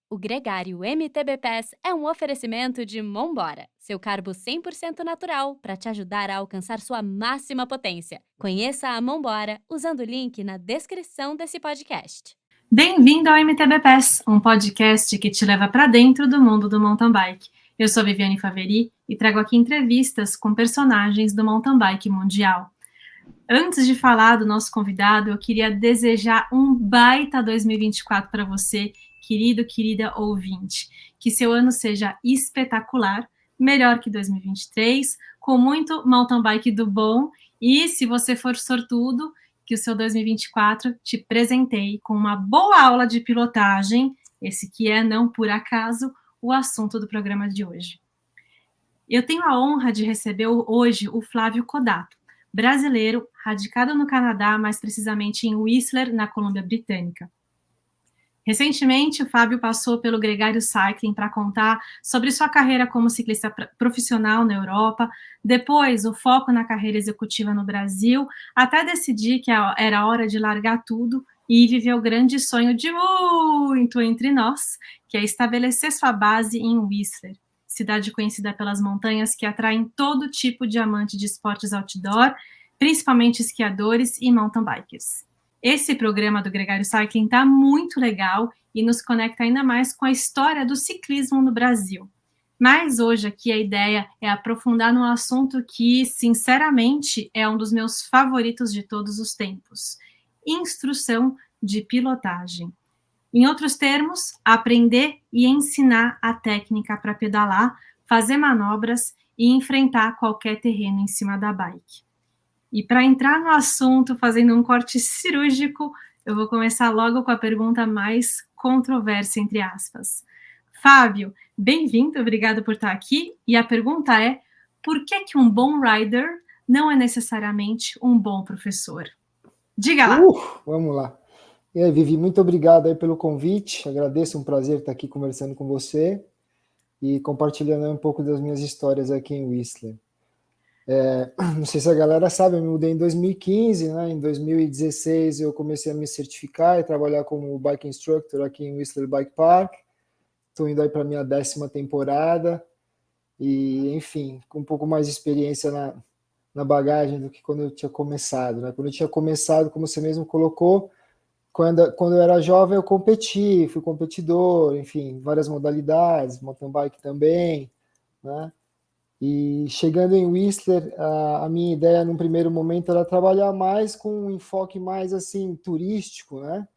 O Gregário MTB Pass é um oferecimento de Monbora, seu carbo 100% natural para te ajudar a alcançar sua máxima potência. Conheça a Monbora usando o link na descrição desse podcast. Bem-vindo ao MTB Pass, um podcast que te leva para dentro do mundo do mountain bike. Eu sou Viviane Faveri e trago aqui entrevistas com personagens do mountain bike mundial. Antes de falar do nosso convidado, eu queria desejar um baita 2024 para você, querida ouvinte. Que seu ano seja espetacular, melhor que 2023, com muito mountain bike do bom e, se você for sortudo, que o seu 2024 te presenteie com uma boa aula de pilotagem, esse que é, não por acaso, o assunto do programa de hoje. Eu tenho a honra de receber hoje o Flávio Codato, brasileiro, radicado no Canadá, mais precisamente em Whistler, na Colômbia Britânica. Recentemente, o Fábio passou pelo Gregário Cycling para contar sobre sua carreira como ciclista profissional na Europa, depois o foco na carreira executiva no Brasil, até decidir que era hora de largar tudo e viver o grande sonho de muito entre nós, que é estabelecer sua base em Whistler, cidade conhecida pelas montanhas que atraem todo tipo de amante de esportes outdoor, principalmente esquiadores e mountain bikers. Esse programa do Gregário Cycling está muito legal e nos conecta ainda mais com a história do ciclismo no Brasil. Mas hoje aqui a ideia é aprofundar num assunto que, sinceramente, é um dos meus favoritos de todos os tempos: instrução de pilotagem. Em outros termos, aprender e ensinar a técnica para pedalar, fazer manobras e enfrentar qualquer terreno em cima da bike. E para entrar no assunto, fazendo um corte cirúrgico, eu vou começar logo com a pergunta mais controversa, entre aspas. Fábio, bem-vindo, obrigado por estar aqui. E a pergunta é, por que um bom rider não é necessariamente um bom professor? Diga lá. Vamos lá. E aí, Vivi, muito obrigado aí pelo convite. Agradeço, um prazer estar aqui conversando com você e compartilhando um pouco das minhas histórias aqui em Whistler. Não sei se a galera sabe, eu me mudei em 2015, né? Em 2016 eu comecei a me certificar e trabalhar como bike instructor aqui em Whistler Bike Park. Estou indo aí para a minha 10ª temporada e, enfim, com um pouco mais de experiência na bagagem do que quando eu tinha começado, né? Quando eu tinha começado, como você mesmo colocou, quando eu era jovem eu competi, fui competidor, enfim, várias modalidades, mountain bike também, né? E chegando em Whistler, a minha ideia num primeiro momento era trabalhar mais com um enfoque mais assim turístico, né?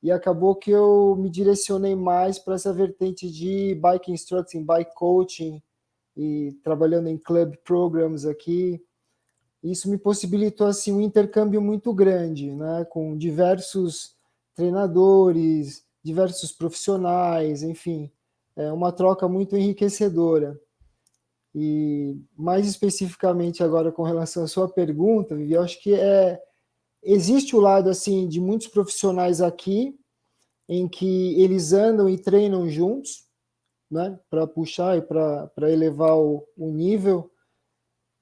E acabou que eu me direcionei mais para essa vertente de bike instructing, bike coaching e trabalhando em club programs aqui. Isso me possibilitou assim um intercâmbio muito grande, né? Com diversos treinadores, diversos profissionais, enfim, é uma troca muito enriquecedora. E mais especificamente agora com relação à sua pergunta, Vivi, eu acho que existe o lado assim de muitos profissionais aqui em que eles andam e treinam juntos, né, para puxar e para elevar o nível.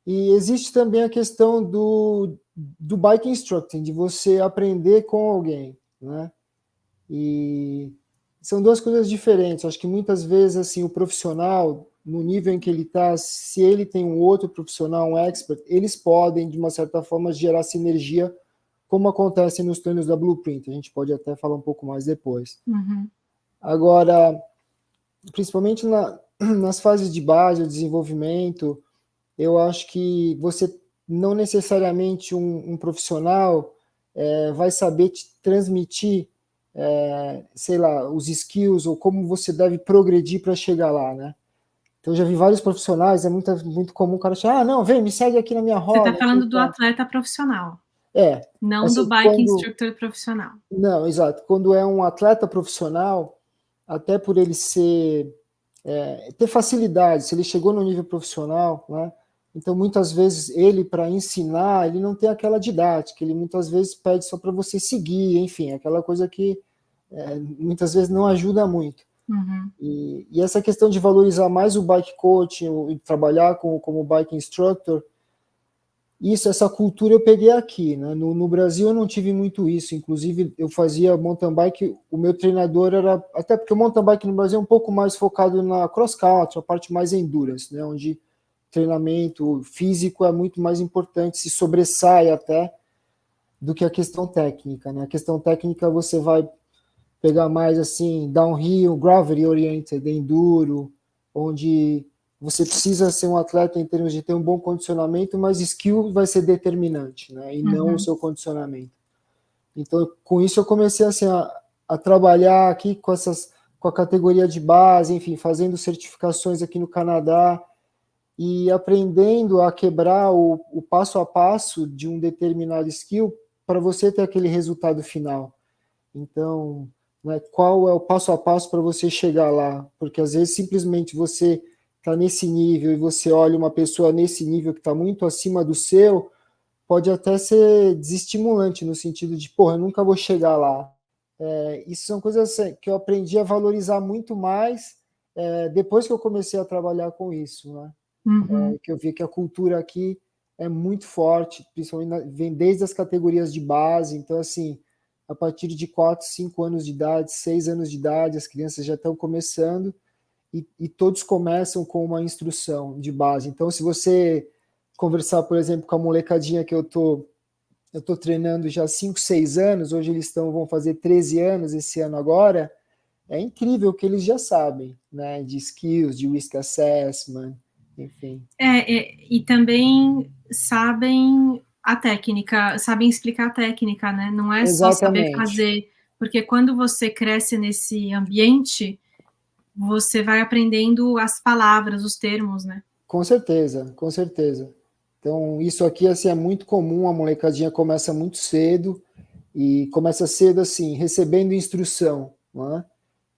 E existe também a questão do bike instructing, de você aprender com alguém, né? E são duas coisas diferentes. Acho que muitas vezes assim o profissional, no nível em que ele está, se ele tem um outro profissional, um expert, eles podem, de uma certa forma, gerar sinergia, como acontece nos treinos da Blueprint. A gente pode até falar um pouco mais depois. Uhum. Agora, principalmente nas fases de base, o desenvolvimento, eu acho que você não necessariamente um profissional vai saber te transmitir sei lá, os skills ou como você deve progredir para chegar lá, né? Então, eu já vi vários profissionais, é muito comum o cara achar, não, vem, me segue aqui na minha Você roda. está falando do atleta profissional, não assim, do bike instructor profissional. Não, exato. Quando é um atleta profissional, até por ele ter facilidade, se ele chegou no nível profissional, né? Então, muitas vezes, ele, para ensinar, ele não tem aquela didática, ele muitas vezes pede só para você seguir, enfim, aquela coisa que muitas vezes não ajuda muito. Uhum. E essa questão de valorizar mais o bike coaching e trabalhar como bike instructor, Isso, essa cultura eu peguei aqui, né? No Brasil eu não tive muito isso, inclusive eu fazia mountain bike, o meu treinador era, até porque o mountain bike no Brasil é um pouco mais focado na cross country, a parte mais endurance, né? Onde treinamento físico é muito mais importante, se sobressai até do que a questão técnica, né? A questão técnica você vai pegar mais assim, downhill, gravity oriented, enduro, onde você precisa ser um atleta em termos de ter um bom condicionamento, mas skill vai ser determinante, né? E não o seu condicionamento. Então, com isso eu comecei assim a trabalhar aqui com a categoria de base, enfim, fazendo certificações aqui no Canadá e aprendendo a quebrar o passo a passo de um determinado skill para você ter aquele resultado final. Então, né, qual é o passo a passo para você chegar lá? Porque às vezes simplesmente você está nesse nível e você olha uma pessoa nesse nível que está muito acima do seu, pode até ser desestimulante no sentido de, porra, eu nunca vou chegar lá. Isso são coisas que eu aprendi a valorizar muito mais depois que eu comecei a trabalhar com isso, né? Que eu vi que a cultura aqui é muito forte, principalmente vem desde as categorias de base, então assim, a partir de 4, 5 anos de idade, 6 anos de idade, as crianças já estão começando e todos começam com uma instrução de base. Então, se você conversar, por exemplo, com a molecadinha que eu tô treinando já há 5, 6 anos, hoje eles vão fazer 13 anos esse ano agora, é incrível o que eles já sabem, né, de skills, de risk assessment, enfim. E também sabem a técnica, sabem explicar a técnica, né? Não é só saber Exatamente. fazer, porque quando você cresce nesse ambiente, você vai aprendendo as palavras, os termos, né? Com certeza, com certeza. Então, isso aqui assim, é muito comum, a molecadinha começa muito cedo, e começa cedo assim, recebendo instrução, né?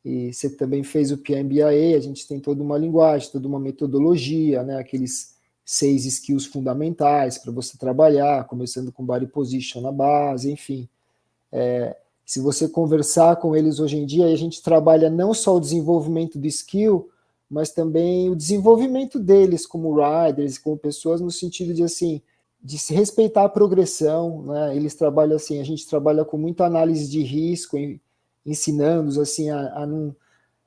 E você também fez o PMBA, a gente tem toda uma linguagem, toda uma metodologia, né? Aqueles 6 skills fundamentais para você trabalhar, começando com body position na base, enfim. Se você conversar com eles hoje em dia, a gente trabalha não só o desenvolvimento do skill, mas também o desenvolvimento deles como riders, como pessoas, no sentido de assim, de se respeitar a progressão, né? Eles trabalham assim, a gente trabalha com muita análise de risco, ensinando-os assim a não,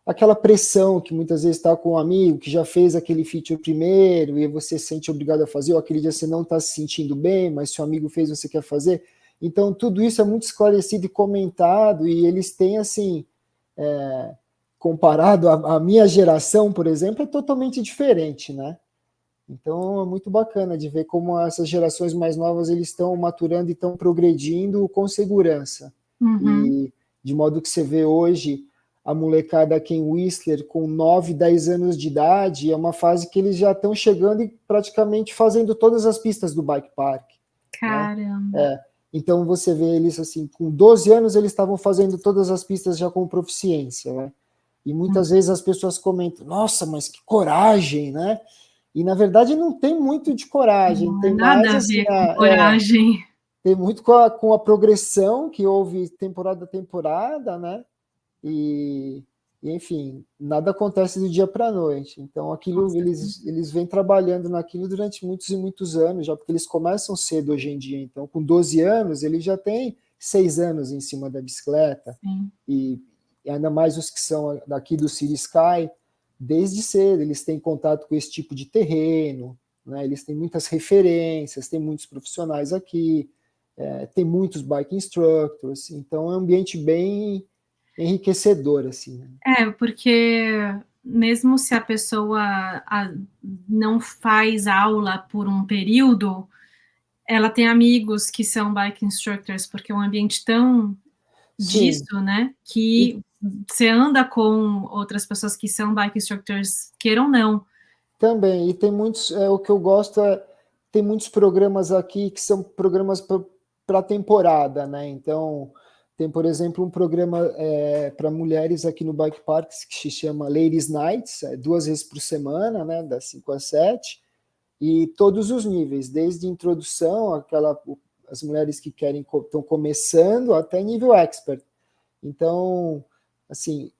aquela pressão que muitas vezes está com um amigo que já fez aquele feature primeiro e você se sente obrigado a fazer, ou aquele dia você não está se sentindo bem, mas seu amigo fez, você quer fazer. Então, tudo isso é muito esclarecido e comentado, e eles têm, assim, comparado à minha geração, por exemplo, é totalmente diferente, né? Então, é muito bacana de ver como essas gerações mais novas, eles estão maturando e estão progredindo com segurança. E de modo que você vê hoje a molecada aqui em Whistler com 9, 10 anos de idade, é uma fase que eles já estão chegando e praticamente fazendo todas as pistas do bike park. Caramba! Né? Então você vê eles assim, com 12 anos eles estavam fazendo todas as pistas já com proficiência, né? E muitas vezes as pessoas comentam, nossa, mas que coragem, né? E na verdade não tem muito de coragem, Não é tem nada mais a assim, ver com coragem. tem muito com a progressão que houve temporada a temporada, né? E enfim, nada acontece do dia para a noite. Então, aquilo eles vêm trabalhando naquilo durante muitos e muitos anos, já porque eles começam cedo hoje em dia. Então, com 12 anos, ele já tem 6 anos em cima da bicicleta. E ainda mais os que são daqui do City Sky, desde cedo, eles têm contato com esse tipo de terreno, né? Eles têm muitas referências, tem muitos profissionais aqui, tem muitos bike instructors. Então, é um ambiente bem enriquecedor, assim. Porque mesmo se a pessoa não faz aula por um período, ela tem amigos que são bike instructors, porque é um ambiente tão Sim, disso, né, e que você anda com outras pessoas que são bike instructors, queiram ou não. também, e tem muitos, o que eu gosto tem muitos programas aqui que são programas para temporada, né? Então, tem, por exemplo, um programa para mulheres aqui no Bike Parks que se chama Ladies Nights, 2 vezes por semana, né? Das 5 às 7, e todos os níveis, desde introdução, as mulheres que estão começando, até nível expert. Então, assim,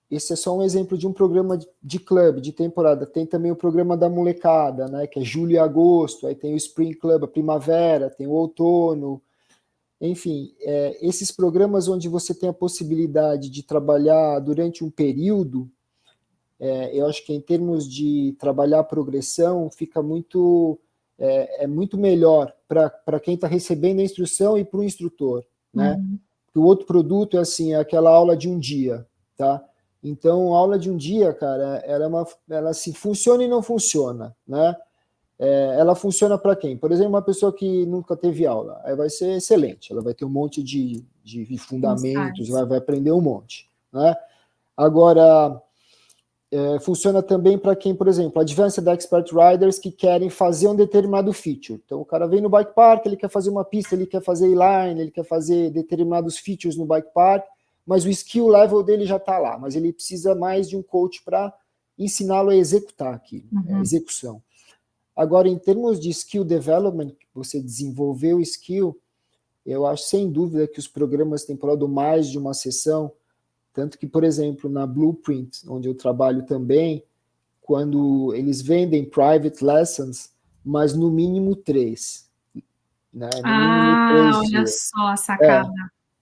esse é só um exemplo de um programa de clube, de temporada. Tem também o programa da molecada, né, que é julho e agosto, aí tem o Spring Club, a primavera, tem o outono, enfim, esses programas onde você tem a possibilidade de trabalhar durante um período, eu acho que em termos de trabalhar a progressão, fica muito, muito melhor para quem está recebendo a instrução e para o instrutor, né? O outro produto é assim, é aquela aula de um dia, tá? Então, a aula de um dia, cara, ela assim, funciona e não funciona, né? Ela funciona para quem? Por exemplo, uma pessoa que nunca teve aula, aí vai ser excelente, ela vai ter um monte de fundamentos, vai aprender um monte, né? Agora, funciona também para quem, por exemplo, Advanced Expert Riders que querem fazer um determinado feature. Então, o cara vem no bike park, ele quer fazer uma pista, ele quer fazer e-line, ele quer fazer determinados features no bike park, mas o skill level dele já está lá, mas ele precisa mais de um coach para ensiná-lo a executar aquilo, execução. Agora, em termos de skill development, você desenvolver o skill, eu acho sem dúvida que os programas têm por mais de uma sessão, tanto que, por exemplo, na Blueprint, onde eu trabalho também, quando eles vendem private lessons, mas no mínimo 3. Né? No mínimo 3 olha dias. Só a sacada.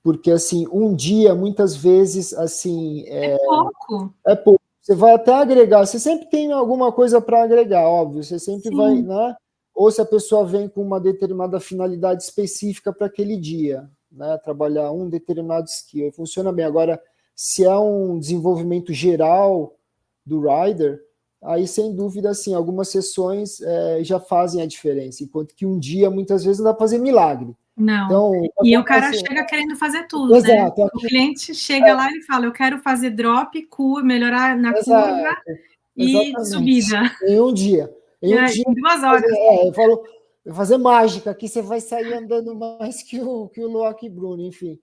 Porque, assim, um dia, muitas vezes, assim... É pouco. É pouco. Você vai até agregar, você sempre tem alguma coisa para agregar, óbvio, você sempre vai, né? Ou se a pessoa vem com uma determinada finalidade específica para aquele dia, né? Trabalhar um determinado skill, funciona bem. Agora, se é um desenvolvimento geral do rider, aí sem dúvida, assim, algumas sessões já fazem a diferença, enquanto que um dia, muitas vezes, não dá para fazer milagre. Não. Então, e o cara chega querendo fazer tudo, exato, né? O cliente chega lá e fala, eu quero fazer drop, melhorar na curva e subida. Em um dia. Em 2 horas. Eu falo, fazer mágica, aqui você vai sair andando mais que o Loic Bruno, enfim.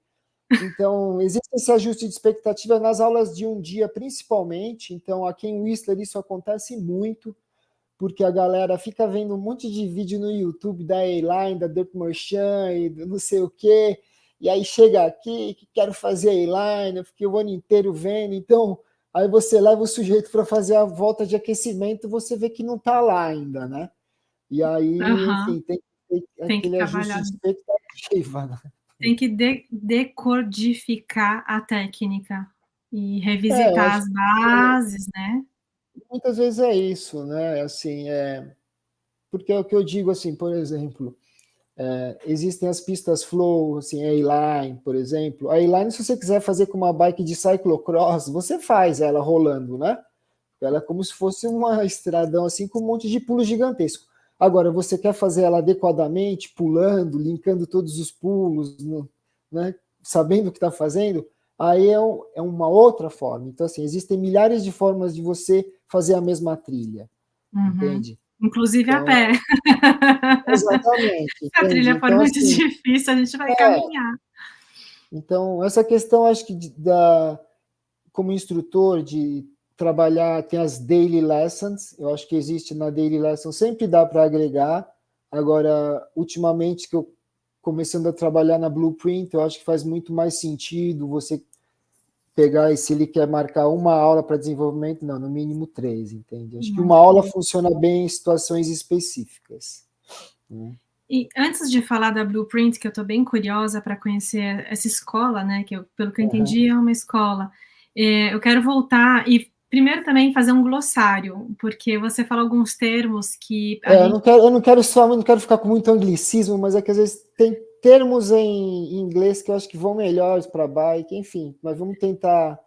Então, existe esse ajuste de expectativa nas aulas de um dia, principalmente. Então, aqui em Whistler isso acontece muito, porque a galera fica vendo um monte de vídeo no YouTube da A-Line, da Dirt Merchant e não sei o quê, e aí chega aqui que quero fazer A-Line, eu fiquei o ano inteiro vendo, então aí você leva o sujeito para fazer a volta de aquecimento, você vê que não está lá ainda, né? E aí, enfim, tem aquele ajuste de expectativa, né? Tem que decodificar a técnica e revisitar as bases, né? Muitas vezes é isso, né? Assim, porque é o que eu digo, assim, por exemplo, existem as pistas flow, assim, A-Line, por exemplo. A A-Line, se você quiser fazer com uma bike de cyclocross, você faz ela rolando, né? Ela é como se fosse uma estradão, assim, com um monte de pulos gigantesco. Agora, você quer fazer ela adequadamente, pulando, linkando todos os pulos, né? Sabendo o que está fazendo, aí é uma outra forma. Então, assim, existem milhares de formas de você fazer a mesma trilha, entende? Inclusive a pé. Exatamente. Se a trilha for muito difícil, a gente vai caminhar. Então, essa questão, acho que como instrutor, de trabalhar, tem as daily lessons, eu acho que existe na daily lesson, sempre dá para agregar. Agora, ultimamente, que eu começando a trabalhar na Blueprint, eu acho que faz muito mais sentido você pegar, e se ele quer marcar uma aula para desenvolvimento, não, no mínimo 3, entende? Acho que uma aula funciona bem em situações específicas. E antes de falar da Blueprint, que eu estou bem curiosa para conhecer essa escola, né, que pelo que eu entendi é uma escola, eu quero voltar e primeiro também fazer um glossário, porque você fala alguns termos que... Eu não quero ficar com muito anglicismo, mas é que às vezes tem termos em inglês que eu acho que vão melhores para bike, enfim, mas vamos tentar...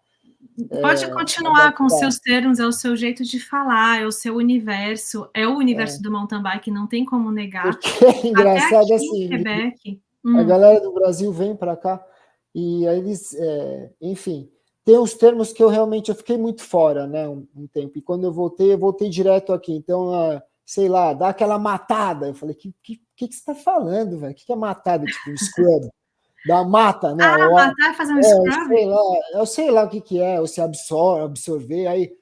Pode continuar com os seus termos, é o seu jeito de falar, é o seu universo, é o universo do mountain bike, não tem como negar. Porque é engraçado até aqui assim, em Quebec, a galera do Brasil vem para cá e aí eles, enfim, tem uns termos que eu fiquei muito fora, né, um tempo, e quando eu voltei direto aqui, então, sei lá, dá aquela matada, eu falei, que você está falando, velho? O que é matada? Tipo, um scrub, da mata, né? Matar é fazer um scrub? Eu sei lá o que é, ou se absorver, aí,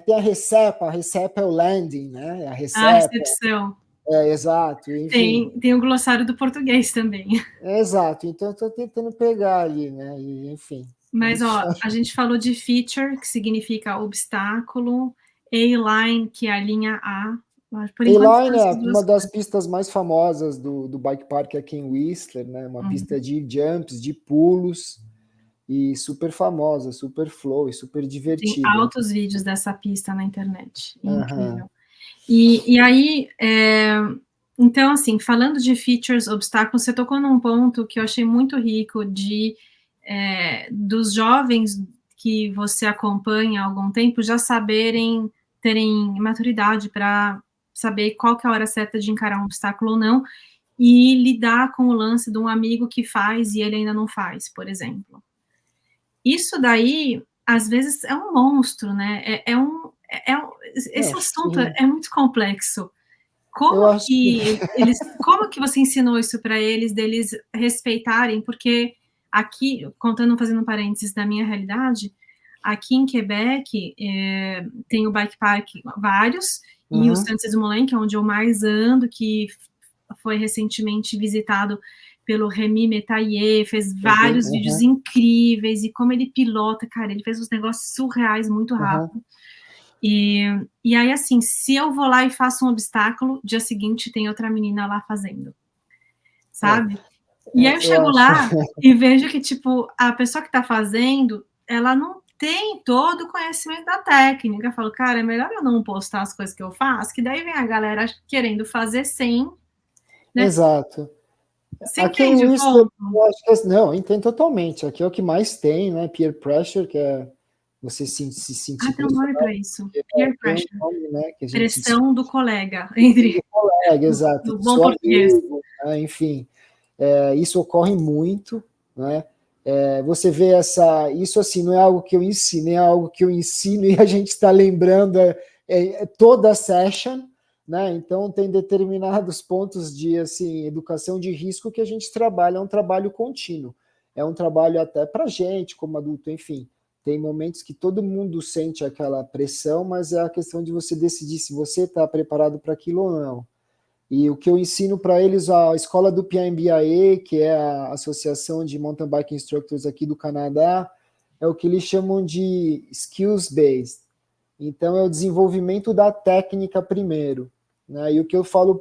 tem a recepa é o landing, né, a recepa. A recepção. Exato, enfim. Tem o glossário do português também. Exato, então eu estou tentando pegar ali, né? E, enfim, Mas, a gente falou de feature, que significa obstáculo, A-line, que é a linha A. Por enquanto, A-Line é essas duas uma das coisas. pistas mais famosas do bike park aqui em Whistler, né? Uma pista de jumps, de pulos, e super famosa, super flow e super Tem divertida. altos vídeos dessa pista na internet. Incrível. Aham. E aí, então, assim, falando de features, obstáculos, você tocou num ponto que eu achei muito rico dos jovens que você acompanha há algum tempo já saberem, terem maturidade para saber qual que é a hora certa de encarar um obstáculo ou não, e lidar com o lance de um amigo que faz e ele ainda não faz, por exemplo. Isso daí, às vezes, é um monstro, né? Esse Não, assunto sim. é muito complexo. Eu acho que Como que você ensinou isso para eles, deles respeitarem? Porque aqui, fazendo um parênteses da minha realidade, aqui em Quebec tem o bike park vários, e o Saint-Moulin, que é onde eu mais ando, que foi recentemente visitado pelo Rémi Métayer, fez vários vídeos incríveis, e como ele pilota, cara, ele fez uns negócios surreais muito rápido. E aí, assim, se eu vou lá e faço um obstáculo, dia seguinte tem outra menina lá fazendo, sabe? E aí eu chego lá e vejo que, tipo, a pessoa que tá fazendo, ela não tem todo o conhecimento da técnica. Eu falo, cara, é melhor eu não postar as coisas que eu faço, que daí vem a galera querendo fazer sem, né? exato. Você Aqui em entende o Whistler, ponto? eu acho que não, eu entendo totalmente. Aqui é o que mais tem, né? Peer pressure, que é você se sentir Tem um nome pressionado, para isso. porque Peer tem um pressure. nome, né? Que a gente diz Pressão do colega, entre do colega, exato, no do bom seu português. amigo, né, enfim. Isso ocorre muito, né? Você vê isso assim, não é algo que eu ensino, é algo que eu ensino e a gente está lembrando toda a session, né? Então tem determinados pontos de assim, educação de risco que a gente trabalha, é um trabalho contínuo, é um trabalho até para a gente, como adulto, enfim. Tem momentos que todo mundo sente aquela pressão, mas é a questão de você decidir se você está preparado para aquilo ou não. E o que eu ensino para eles, a escola do PMBIA, que é a Associação de Mountain Bike Instructors aqui do Canadá, é o que eles chamam de skills based. Então, é o desenvolvimento da técnica primeiro, né? E o que eu falo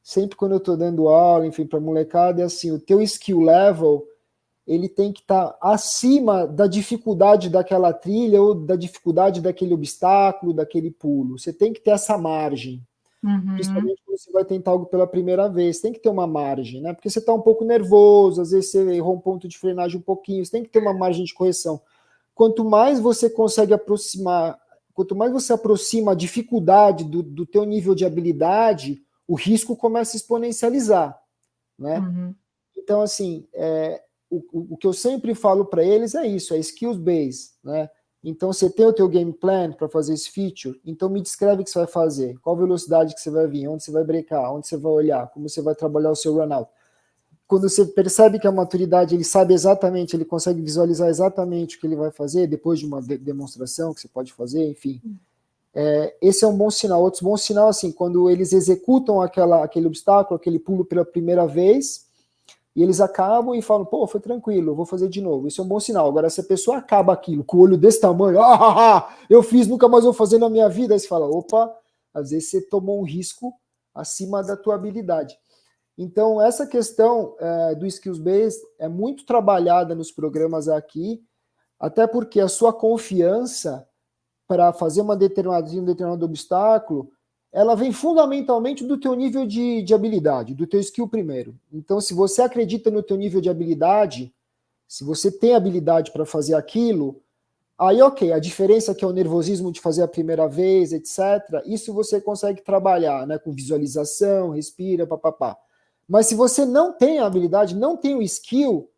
sempre quando eu estou dando aula, enfim, para molecada, é assim, o teu skill level, ele tem que estar acima da dificuldade daquela trilha ou da dificuldade daquele obstáculo, daquele pulo. Você tem que ter essa margem. Principalmente quando você vai tentar algo pela primeira vez, tem que ter uma margem, né? Porque você está um pouco nervoso, às vezes você errou um ponto de frenagem um pouquinho, você tem que ter uma margem de correção. Quanto mais você consegue aproximar, quanto mais você aproxima a dificuldade do teu nível de habilidade, o risco começa a exponencializar, né? Então, assim, o que eu sempre falo para eles é isso, é skills based, né? Então, você tem o teu game plan para fazer esse feature, então me descreve o que você vai fazer, qual velocidade que você vai vir, onde você vai brecar, onde você vai olhar, como você vai trabalhar o seu runout. Quando você percebe que a maturidade, ele sabe exatamente, ele consegue visualizar exatamente o que ele vai fazer, depois de uma demonstração que você pode fazer, enfim. Esse é um bom sinal. Outro bom sinal, assim, quando eles executam aquele obstáculo, aquele pulo pela primeira vez, e eles acabam e falam, pô, foi tranquilo, eu vou fazer de novo. Isso é um bom sinal. Agora, se a pessoa acaba aquilo com o olho desse tamanho, eu fiz, nunca mais vou fazer na minha vida, aí você fala, opa, às vezes você tomou um risco acima da tua habilidade. Então, essa questão do Skills Based é muito trabalhada nos programas aqui, até porque a sua confiança para fazer um determinado obstáculo, ela vem fundamentalmente do teu nível de habilidade, do teu skill primeiro. Então, se você acredita no teu nível de habilidade, se você tem habilidade para fazer aquilo, aí ok, a diferença que é o nervosismo de fazer a primeira vez, etc., isso você consegue trabalhar, né, com visualização, respira, papapá. Mas se você não tem a habilidade, não tem o skill,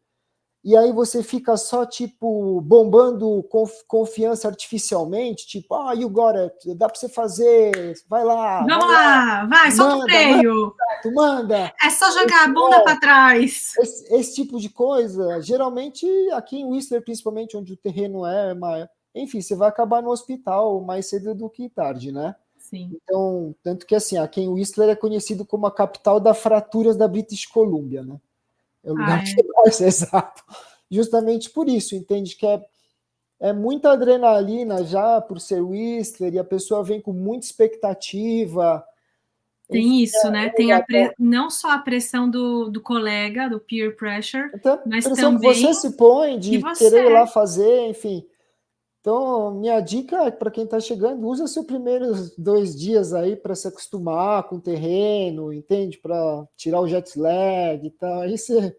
e aí você fica só, tipo, bombando confiança artificialmente, tipo, you got it, dá para você fazer, vai lá, Vamos lá, vai, solta o freio. Manda. É só jogar a bunda para trás. Esse tipo de coisa, geralmente aqui em Whistler, principalmente, onde o terreno é maior, enfim, você vai acabar no hospital mais cedo do que tarde, né? Sim. Então, tanto que assim, aqui em Whistler é conhecido como a capital das fraturas da British Columbia, né? É o lugar que mais exato. justamente por isso, entende? Que é muita adrenalina já por ser Whistler, e a pessoa vem com muita expectativa. Tem Enfim, isso, né? Tem não só a pressão do colega, do peer pressure, até a mas pressão que também você se põe de de você. querer ir lá fazer, enfim. Então, minha dica para quem está chegando, usa seus primeiros 2 dias aí para se acostumar com o terreno, entende? Para tirar o jet lag e tal. Aí você,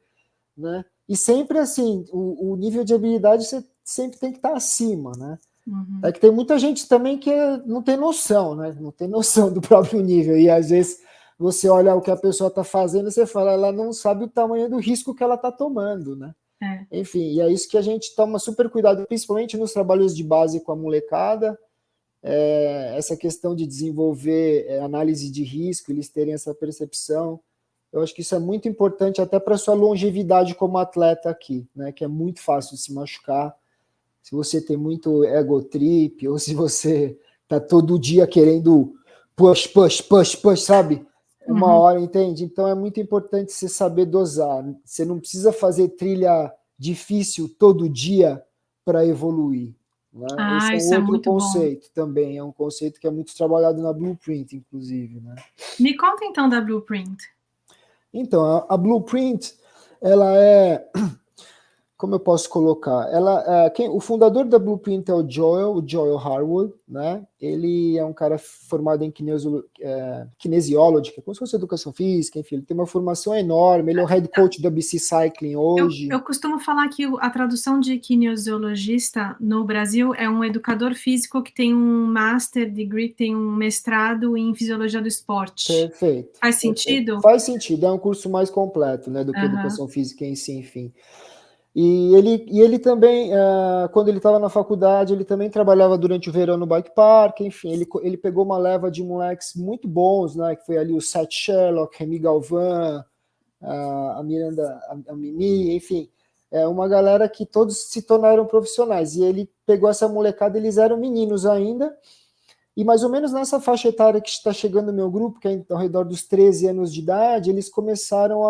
né? E sempre assim, o nível de habilidade você sempre tem que estar acima, né? Uhum. É que tem muita gente também que não tem noção, né? Não tem noção do próprio nível. E às vezes você olha o que a pessoa está fazendo e você fala, ela não sabe o tamanho do risco que ela está tomando, né? Enfim, e é isso que a gente toma super cuidado, principalmente nos trabalhos de base com a molecada, essa questão de desenvolver análise de risco, eles terem essa percepção. Eu acho que isso é muito importante até para a sua longevidade como atleta aqui, né? Que é muito fácil de se machucar. Se você tem muito ego trip, ou se você está todo dia querendo push, push, push, push, sabe? Uma hora, entende? Então é muito importante você saber dosar. Você não precisa fazer trilha difícil todo dia para evoluir. Né? Esse é um Isso é outro muito conceito também. É um conceito que é muito trabalhado na Blueprint, inclusive. Né? Me conta então da Blueprint. Então, a Blueprint, ela é... Como eu posso colocar? O fundador da Blueprint é o Joel Harwood, né? Ele é um cara formado em kinesiology, que é como se fosse educação física, enfim, ele tem uma formação enorme, ele é o head coach da BC Cycling hoje. Eu costumo falar que a tradução de kinesiologista no Brasil é um educador físico que tem um master degree, tem um mestrado em fisiologia do esporte. Perfeito. Faz sentido? Faz sentido, é um curso mais completo, né, do que educação física em si, enfim. E ele também, quando ele estava na faculdade, ele também trabalhava durante o verão no bike park, enfim, ele pegou uma leva de moleques muito bons, né, que foi ali o Seth Sherlock, Remy Galvin, a Miranda, a Mimi, enfim, uma galera que todos se tornaram profissionais, e ele pegou essa molecada, eles eram meninos ainda, e mais ou menos nessa faixa etária que está chegando no meu grupo, que é ao redor dos 13 anos de idade, eles começaram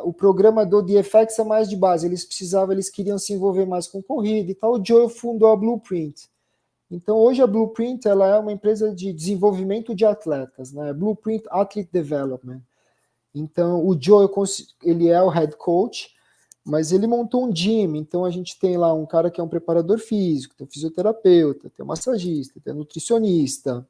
o programa do DFX é mais de base, eles queriam se envolver mais com corrida e tal. O Joel fundou a Blueprint. Então, hoje a Blueprint ela é uma empresa de desenvolvimento de atletas, né? Blueprint Athlete Development. Então, o Joel, ele é o head coach, mas ele montou um gym. Então, a gente tem lá um cara que é um preparador físico, tem um fisioterapeuta, tem um massagista, tem um nutricionista,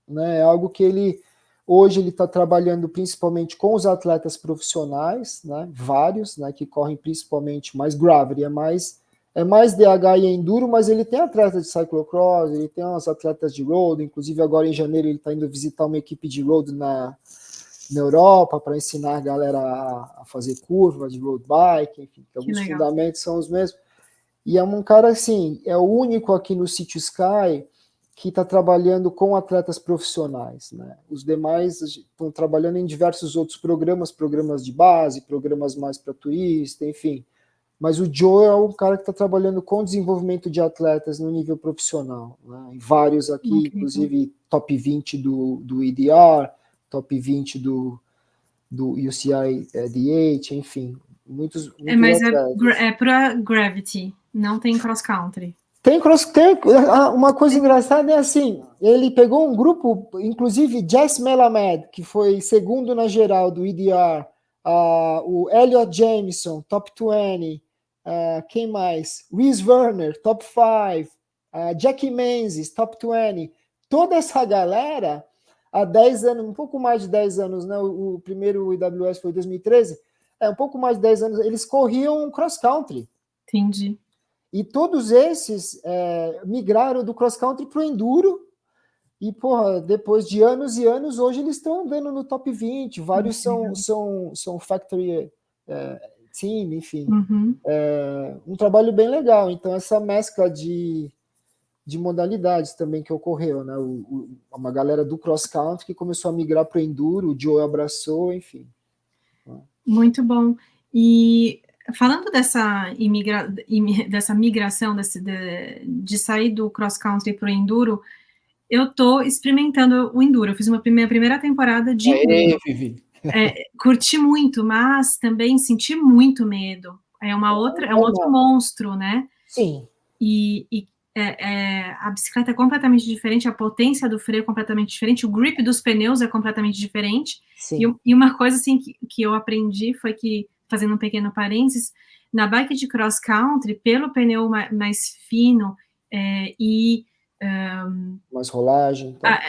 né? É algo que hoje ele está trabalhando principalmente com os atletas profissionais, né, vários, né, que correm principalmente mais gravity, é mais DH e enduro, mas ele tem atletas de cyclocross, ele tem uns atletas de road, inclusive agora em janeiro ele está indo visitar uma equipe de road na Europa para ensinar a galera a fazer curva de road bike, enfim, que alguns fundamentos são os mesmos. E é um cara assim, é o único aqui no City Sky que está trabalhando com atletas profissionais, né? Os demais estão trabalhando em diversos outros programas de base, programas mais para turista, enfim. Mas o Joe é um cara que está trabalhando com desenvolvimento de atletas no nível profissional, né? Vários aqui, inclusive top 20 do EDR, top 20 do UCI DH, enfim, muitos mas atletas. É para Gravity, não tem cross-country. Tem uma coisa engraçada é assim, ele pegou um grupo, inclusive Jess Melamed, que foi segundo na geral do EDR, o Elliot Jameson, top 20, quem mais? Reese Werner, top 5, Jackie Menzies, top 20. Toda essa galera, há 10 anos, um pouco mais de 10 anos, né? O primeiro IWS foi em 2013, um pouco mais de 10 anos, eles corriam cross-country. Entendi. E todos esses migraram do cross-country para o enduro. E, porra, depois de anos e anos, hoje eles estão andando no top 20. Vários são factory team, enfim. Um trabalho bem legal. Então, essa mescla de modalidades também que ocorreu, né? Uma galera do cross-country que começou a migrar para o enduro, o Joe abraçou, enfim. Muito bom. E falando dessa migração de sair do cross-country para o enduro, eu estou experimentando o enduro. Eu fiz minha primeira temporada de enduro. Curti muito, mas também senti muito medo. é um outro monstro, né? Sim. E a bicicleta é completamente diferente, a potência do freio é completamente diferente, o grip dos pneus é completamente diferente. E uma coisa assim que eu aprendi foi que, fazendo um pequeno parênteses, na bike de cross country, pelo pneu mais fino mais rolagem. Tá?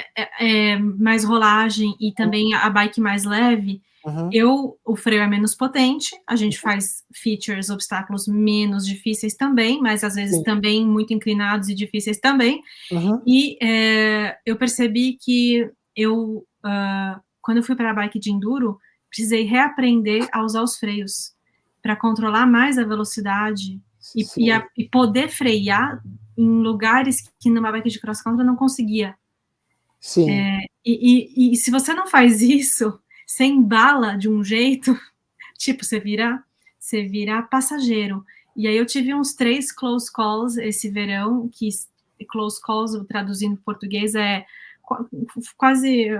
Mais rolagem e também a bike mais leve, o freio é menos potente, a gente faz features, obstáculos menos difíceis também, mas às vezes também muito inclinados e difíceis também. E eu percebi que quando eu fui para a bike de enduro, precisei reaprender a usar os freios para controlar mais a velocidade e poder frear em lugares que numa bike de cross country eu não conseguia. Sim. E se você não faz isso, você embala de um jeito, tipo, você vira passageiro. E aí eu tive uns 3 close calls esse verão, que close calls, traduzindo em português, quase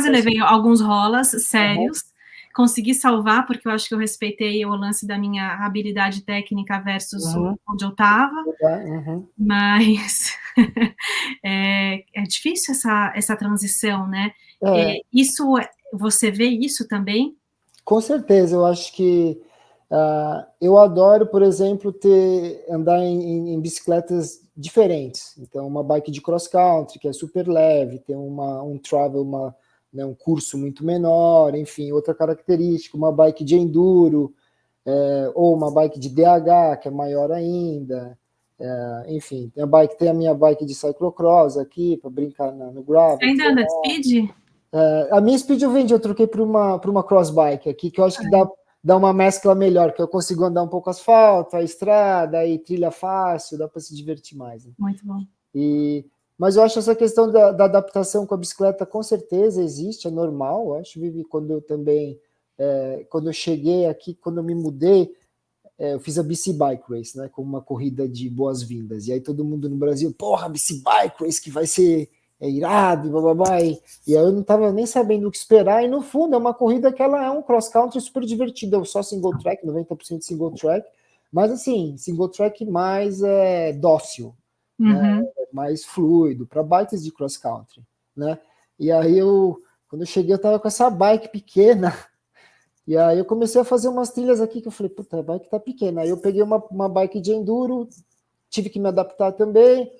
levei alguns rolas sérios, consegui salvar, porque eu acho que eu respeitei o lance da minha habilidade técnica versus onde eu estava, mas é difícil essa transição, né? Isso, você vê isso também? Com certeza, eu acho que eu adoro, por exemplo, andar em bicicletas diferentes. Então, uma bike de cross country, que é super leve, tem um travel, um curso muito menor, enfim, outra característica, uma bike de enduro, ou uma bike de DH, que é maior ainda. Enfim, tem a minha bike de cyclocross aqui, para brincar no gravel. Você ainda anda de speed? A minha speed eu troquei por uma cross bike aqui, que eu acho que dá uma mescla melhor, que eu consigo andar um pouco asfalto, a estrada, aí trilha fácil, dá para se divertir mais. Né? Muito bom. Mas eu acho essa questão da adaptação com a bicicleta, com certeza existe, é normal. Eu acho, Vivi, quando eu cheguei aqui, quando eu me mudei, eu fiz a BC Bike Race, né, como uma corrida de boas-vindas. E aí todo mundo no Brasil, porra, BC Bike Race, que vai ser irado, blá, blá, blá. E aí eu não estava nem sabendo o que esperar. E no fundo é uma corrida que ela é um cross-country super divertida, só single track, 90% single track. Mas assim, single track mais dócil, né, mais fluido, para bikes de cross-country, né? E aí quando eu cheguei, eu estava com essa bike pequena. E aí eu comecei a fazer umas trilhas aqui que eu falei, puta, a bike tá pequena. Aí eu peguei uma bike de enduro, tive que me adaptar também.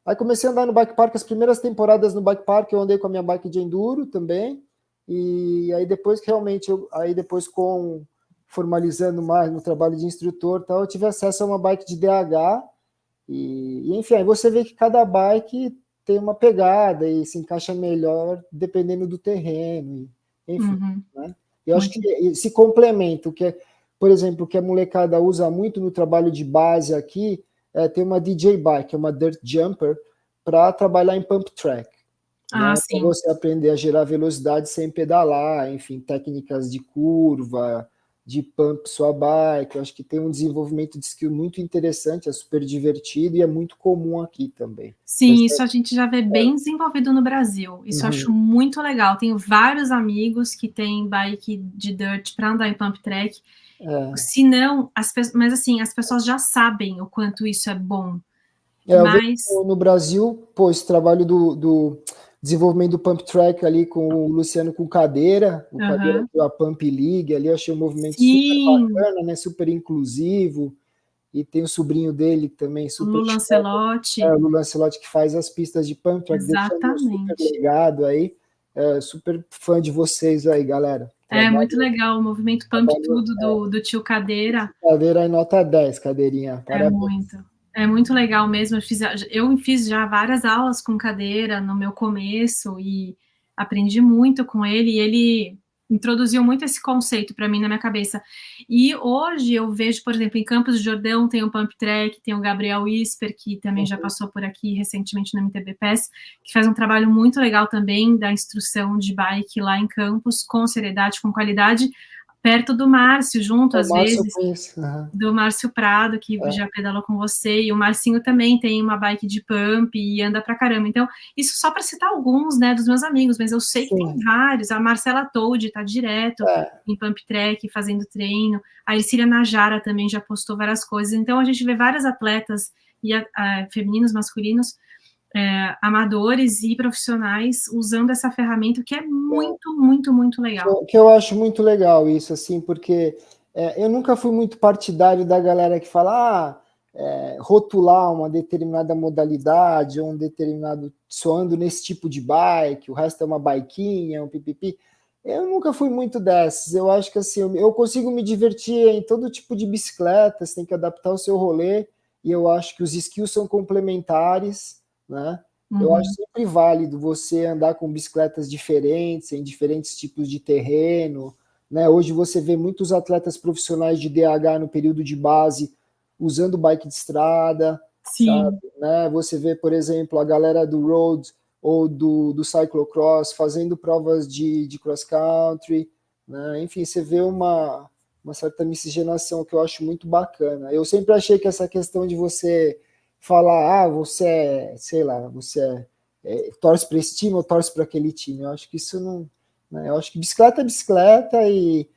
Aí comecei a andar no bike park, as primeiras temporadas no bike park eu andei com a minha bike de enduro também. E aí depois que realmente, formalizando mais no trabalho de instrutor, tal, eu tive acesso a uma bike de DH. E enfim, aí você vê que cada bike tem uma pegada e se encaixa melhor dependendo do terreno. Enfim, né? Eu acho que esse complemento, por exemplo, que a molecada usa muito no trabalho de base aqui, tem uma DJ Bike, uma Dirt Jumper, para trabalhar em pump track. Né? Para você aprender a gerar velocidade sem pedalar, enfim, técnicas de curva, de pump sua bike. Eu acho que tem um desenvolvimento de skill muito interessante, é super divertido e é muito comum aqui também. Sim, isso a gente já vê bem desenvolvido no Brasil. Isso eu acho muito legal. Tenho vários amigos que têm bike de dirt para andar em pump track. Se não, mas assim, as pessoas já sabem o quanto isso é bom. Mas no Brasil, esse trabalho do desenvolvimento do pump track ali com o Luciano com Cadeira, Cadeira, a Pump League ali, eu achei um movimento super bacana, né? Super inclusivo. E tem o sobrinho dele também, super Lu Lancelotti. O Lu Lancelotti, que faz as pistas de pump track, deixando super legado aí. Super fã de vocês aí, galera. Muito legal, o movimento Pump Tudo do tio Cadeira. Cadeira em nota 10, Cadeirinha. Parabéns. É muito legal mesmo. Eu fiz já várias aulas com Cadeira no meu começo e aprendi muito com ele. E ele introduziu muito esse conceito para mim na minha cabeça. E hoje eu vejo, por exemplo, em Campos do Jordão tem o Pump Track, tem o Gabriel Wisper, que também já passou por aqui recentemente no MTB PES, que faz um trabalho muito legal também da instrução de bike lá em Campos, com seriedade, com qualidade, perto do Márcio, junto, às Márcio vezes, eu conheço. Uhum. do Márcio Prado, que já pedalou com você, e o Marcinho também tem uma bike de pump e anda pra caramba. Então, isso só para citar alguns, né, dos meus amigos, mas eu sei que tem vários. A Marcela Toad tá direto em pump track, fazendo treino. A Ercília Najara também já postou várias coisas. Então, a gente vê vários atletas, femininos, masculinos, amadores e profissionais usando essa ferramenta, que é muito, muito, muito legal. Que eu acho muito legal isso, assim, porque eu nunca fui muito partidário da galera que fala, rotular uma determinada modalidade ou um determinado soando nesse tipo de bike, o resto é uma biquinha, um pipipi. Eu nunca fui muito dessas. Eu acho que assim, eu consigo me divertir em todo tipo de bicicleta, você tem que adaptar o seu rolê, e eu acho que os skills são complementares, né? Eu acho sempre válido você andar com bicicletas diferentes, em diferentes tipos de terreno, né? Hoje você vê muitos atletas profissionais de DH no período de base usando bike de estrada, sabe? Né? Você vê, por exemplo, a galera do road ou do cyclocross fazendo provas de cross country, né? Enfim, você vê uma certa miscigenação que eu acho muito bacana. Eu sempre achei que essa questão de você falar, você é, sei lá, você torce para esse time ou torce para aquele time. Eu acho que isso não... Né? Eu acho que bicicleta é bicicleta e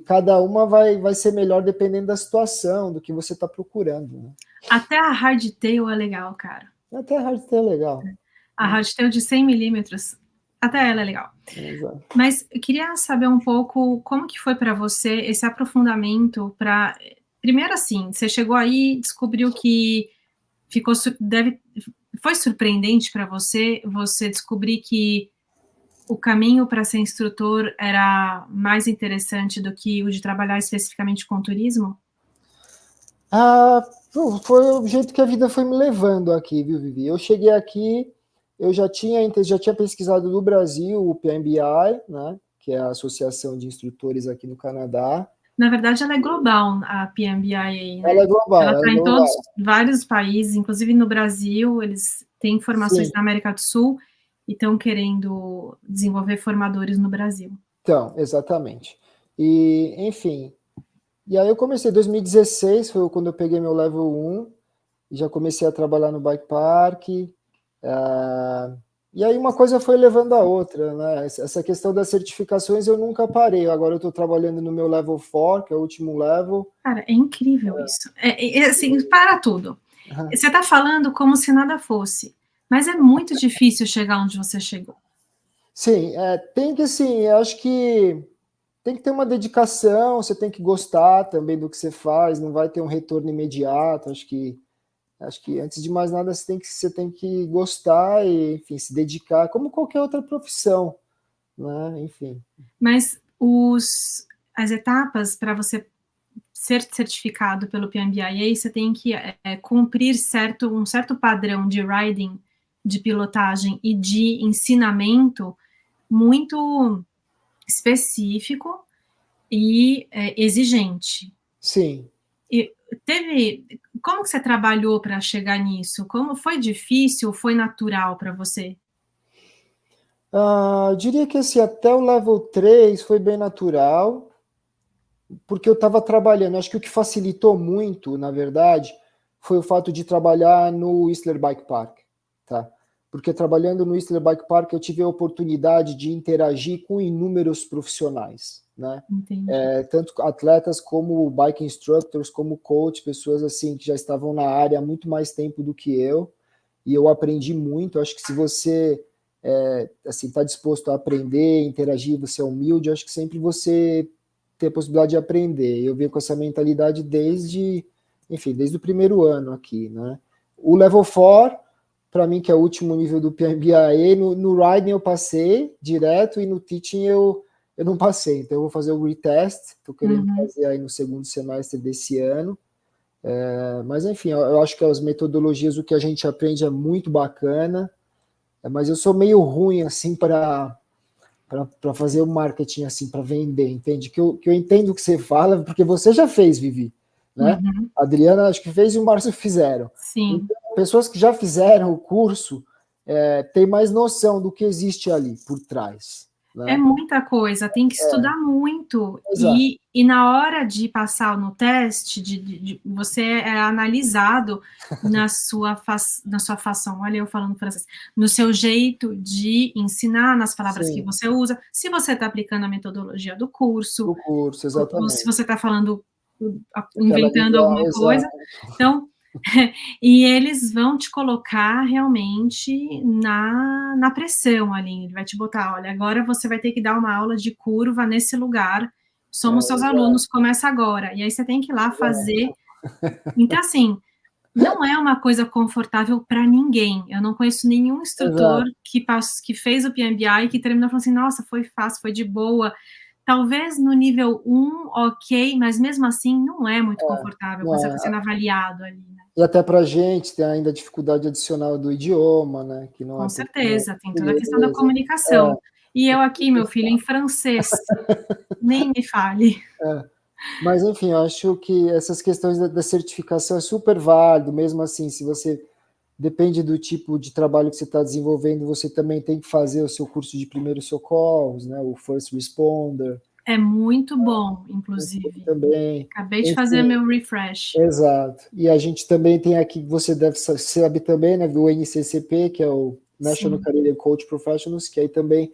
cada uma vai ser melhor dependendo da situação, do que você está procurando. Né? Até a hardtail é legal, cara. Até a hardtail é legal. A hardtail de 100 milímetros, até ela é legal. Exato. Mas eu queria saber um pouco como que foi para você esse aprofundamento para... Primeiro assim, você chegou aí, descobriu que foi surpreendente para você descobrir que o caminho para ser instrutor era mais interessante do que o de trabalhar especificamente com turismo? Foi o jeito que a vida foi me levando aqui, viu, Vivi? Eu cheguei aqui, eu já tinha pesquisado no Brasil o PMBI, né, que é a Associação de Instrutores aqui no Canadá. Na verdade, ela é global, a PMBIA, né? Ela é global. Ela está em vários países, inclusive no Brasil, eles têm formações na América do Sul e estão querendo desenvolver formadores no Brasil. Então, exatamente. E, enfim, e aí eu comecei em 2016, foi quando eu peguei meu level 1, e já comecei a trabalhar no bike park, e aí uma coisa foi levando a outra, né? Essa questão das certificações eu nunca parei, agora eu estou trabalhando no meu level 4, que é o último level. Cara, é incrível isso. Assim, para tudo. Você está falando como se nada fosse, mas é muito difícil chegar onde você chegou. Sim, tem que, assim, eu acho que tem que ter uma dedicação, você tem que gostar também do que você faz, não vai ter um retorno imediato, acho que antes de mais nada você tem que gostar e, enfim, se dedicar, como qualquer outra profissão, né? Enfim. Mas as etapas para você ser certificado pelo PMBIA, você tem que cumprir um certo padrão de riding, de pilotagem e de ensinamento muito específico e exigente. Sim. E como que você trabalhou para chegar nisso? Como foi difícil ou foi natural para você? Diria que assim, até o level 3 foi bem natural, porque eu estava trabalhando. Acho que o que facilitou muito, na verdade, foi o fato de trabalhar no Whistler Bike Park, tá? Porque trabalhando no Whistler Bike Park eu tive a oportunidade de interagir com inúmeros profissionais, né? Tanto atletas como bike instructors, como coach, pessoas assim que já estavam na área há muito mais tempo do que eu, e eu aprendi muito. Acho que se você assim, está disposto a aprender, interagir, você é humilde, acho que sempre você tem a possibilidade de aprender. Eu venho com essa mentalidade desde o primeiro ano aqui, né? O level 4, para mim, que é o último nível do PMBIA, no riding eu passei direto e no teaching eu não passei. Então eu vou fazer o retest, estou querendo fazer aí no segundo semestre desse ano. Mas enfim, eu acho que as metodologias, o que a gente aprende é muito bacana, mas eu sou meio ruim assim para fazer o marketing assim, para vender, entende? Que eu entendo o que você fala, porque você já fez, Vivi, né? A Adriana acho que fez e o Márcio fizeram. Sim. Então, pessoas que já fizeram o curso têm mais noção do que existe ali por trás. né? É muita coisa, tem que estudar muito. Exato. E na hora de passar no teste, você é analisado na sua fação, olha eu falando francês, no seu jeito de ensinar, nas palavras que Sim, você usa, se você está aplicando a metodologia do curso, do curso, ou se exatamente. você está falando, Aquela inventando língua, alguma coisa. exato. Então, e eles vão te colocar realmente na pressão ali, ele vai te botar, olha, agora você vai ter que dar uma aula de curva nesse lugar, somos seus Exato, alunos, começa agora, e aí você tem que ir lá exato. fazer. Então, assim, não é uma coisa confortável para ninguém, eu não conheço nenhum instrutor Exato. que fez o PMBI e que terminou falando assim, nossa, foi fácil, foi de boa. Talvez no nível 1, ok, mas mesmo assim não é muito confortável quando Não você está é. sendo avaliado ali, né? E até para a gente tem ainda a dificuldade adicional do idioma, né? Que não Com é todo certeza, tem toda a questão da português. comunicação. E eu aqui, meu filho, em francês, nem me fale. Mas, enfim, eu acho que essas questões da certificação é super válido, mesmo assim, se você depende do tipo de trabalho que você está desenvolvendo, você também tem que fazer o seu curso de primeiros socorros, né? O First Responder. É muito bom, inclusive. Também. Acabei de fazer Enfim, meu refresh. exato. E a gente também tem aqui, você deve saber também, né, do NCCP, que é o National Sim. Career Coach Professionals, que aí também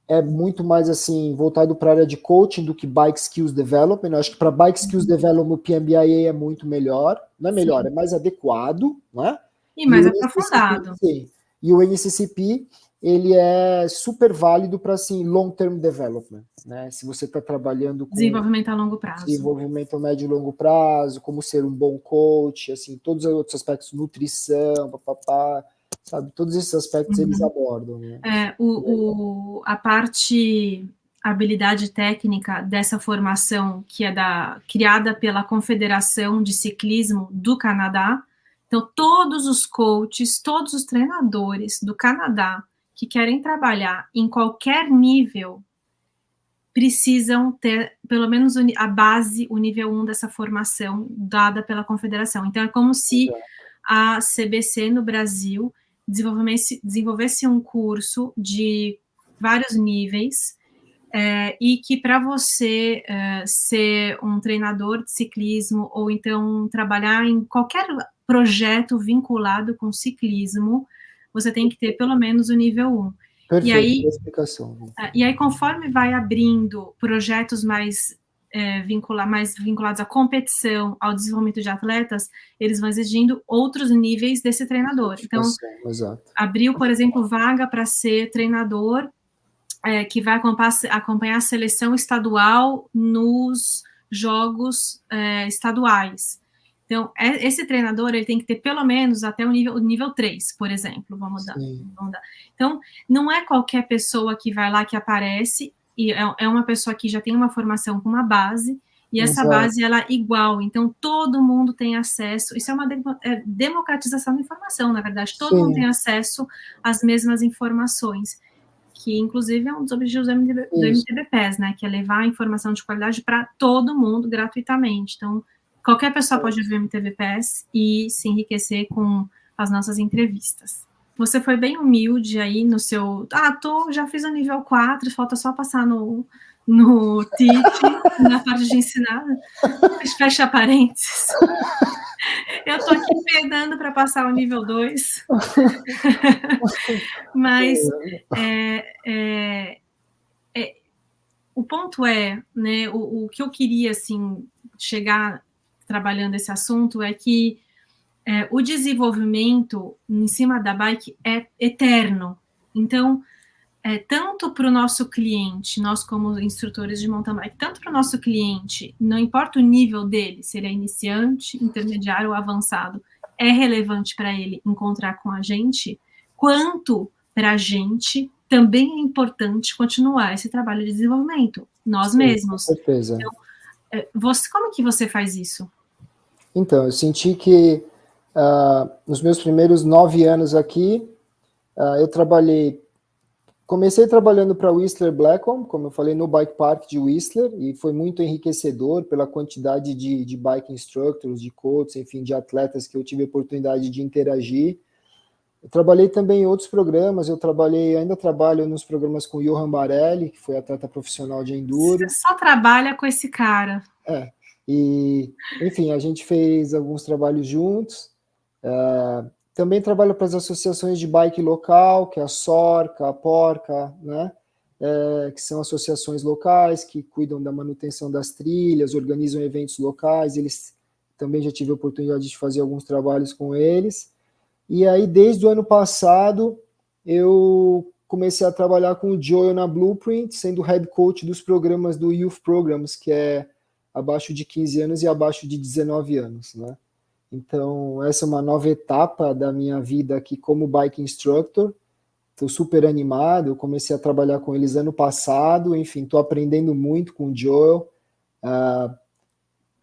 é muito mais assim voltado para a área de coaching do que Bike Skills Development. Eu acho que para Bike Skills Development o PMBIA é muito melhor, não é melhor, Sim. é mais adequado, né? E E mais o NCCP, aprofundado. sim. E o NCCP ele é super válido para assim long term development, né? Se você está trabalhando com Desenvolvimento a longo prazo. desenvolvimento a médio e longo prazo, como ser um bom coach, assim, todos os outros aspectos, nutrição, papapá, sabe? Todos esses aspectos eles abordam, né? A parte, a habilidade técnica dessa formação, que é criada pela Confederação de Ciclismo do Canadá. Então, todos os coaches, todos os treinadores do Canadá que querem trabalhar em qualquer nível precisam ter, pelo menos, a base, o nível 1 dessa formação dada pela Confederação. Então, é como se a CBC no Brasil desenvolvesse um curso de vários níveis, e que para você ser um treinador de ciclismo ou então trabalhar em qualquer projeto vinculado com ciclismo, você tem que ter pelo menos o nível 1. Perfeito, boa explicação. E aí, conforme vai abrindo projetos mais vinculados à competição, ao desenvolvimento de atletas, eles vão exigindo outros níveis desse treinador. Então, exato. abriu, por exemplo, vaga para ser treinador que vai acompanhar a seleção estadual nos jogos estaduais. Então, esse treinador ele tem que ter pelo menos até o nível 3, por exemplo. Vamos dar. Então, não é qualquer pessoa que vai lá que aparece, e é uma pessoa que já tem uma formação com uma base, e essa base ela é igual, então todo mundo tem acesso, isso é uma democratização da informação, na verdade, todo mundo tem acesso às mesmas informações, que inclusive é um dos objetivos do MTBPES, né, que é levar a informação de qualidade para todo mundo gratuitamente. Então, qualquer pessoa pode ver o MTBPES e se enriquecer com as nossas entrevistas. Você foi bem humilde aí no seu... já fiz o nível 4, falta só passar no TIT, na parte de ensinar. Fecha parênteses. Eu tô aqui pedando para passar o nível 2. Mas o ponto é, né, o que eu queria, assim, chegar trabalhando esse assunto é que o desenvolvimento em cima da bike é eterno. Então, tanto para o nosso cliente, nós como instrutores de mountain bike, tanto para o nosso cliente, não importa o nível dele, se ele é iniciante, intermediário ou avançado, é relevante para ele encontrar com a gente, quanto para a gente também é importante continuar esse trabalho de desenvolvimento, nós mesmos. Com certeza. Então, como que você faz isso? Então, eu senti que nos meus primeiros 9 anos aqui, eu comecei trabalhando para Whistler Blackcomb, como eu falei, no Bike Park de Whistler, e foi muito enriquecedor pela quantidade de bike instructors, de coaches, enfim, de atletas que eu tive a oportunidade de interagir. Eu trabalhei também em outros programas, ainda trabalho nos programas com o Johan Barelli, que foi atleta profissional de enduro. Você só trabalha com esse cara. E, enfim, a gente fez alguns trabalhos juntos. Também trabalho para as associações de bike local, que é a SORCA, a PORCA, né? Que são associações locais que cuidam da manutenção das trilhas, organizam eventos locais. Eles também já tive a oportunidade de fazer alguns trabalhos com eles. E aí, desde o ano passado, eu comecei a trabalhar com o Joel na Blueprint, sendo head coach dos programas do Youth Programs, que é abaixo de 15 anos e abaixo de 19 anos, né? Então, essa é uma nova etapa da minha vida aqui como bike instructor. Estou super animado, eu comecei a trabalhar com eles ano passado, enfim, estou aprendendo muito com o Joel.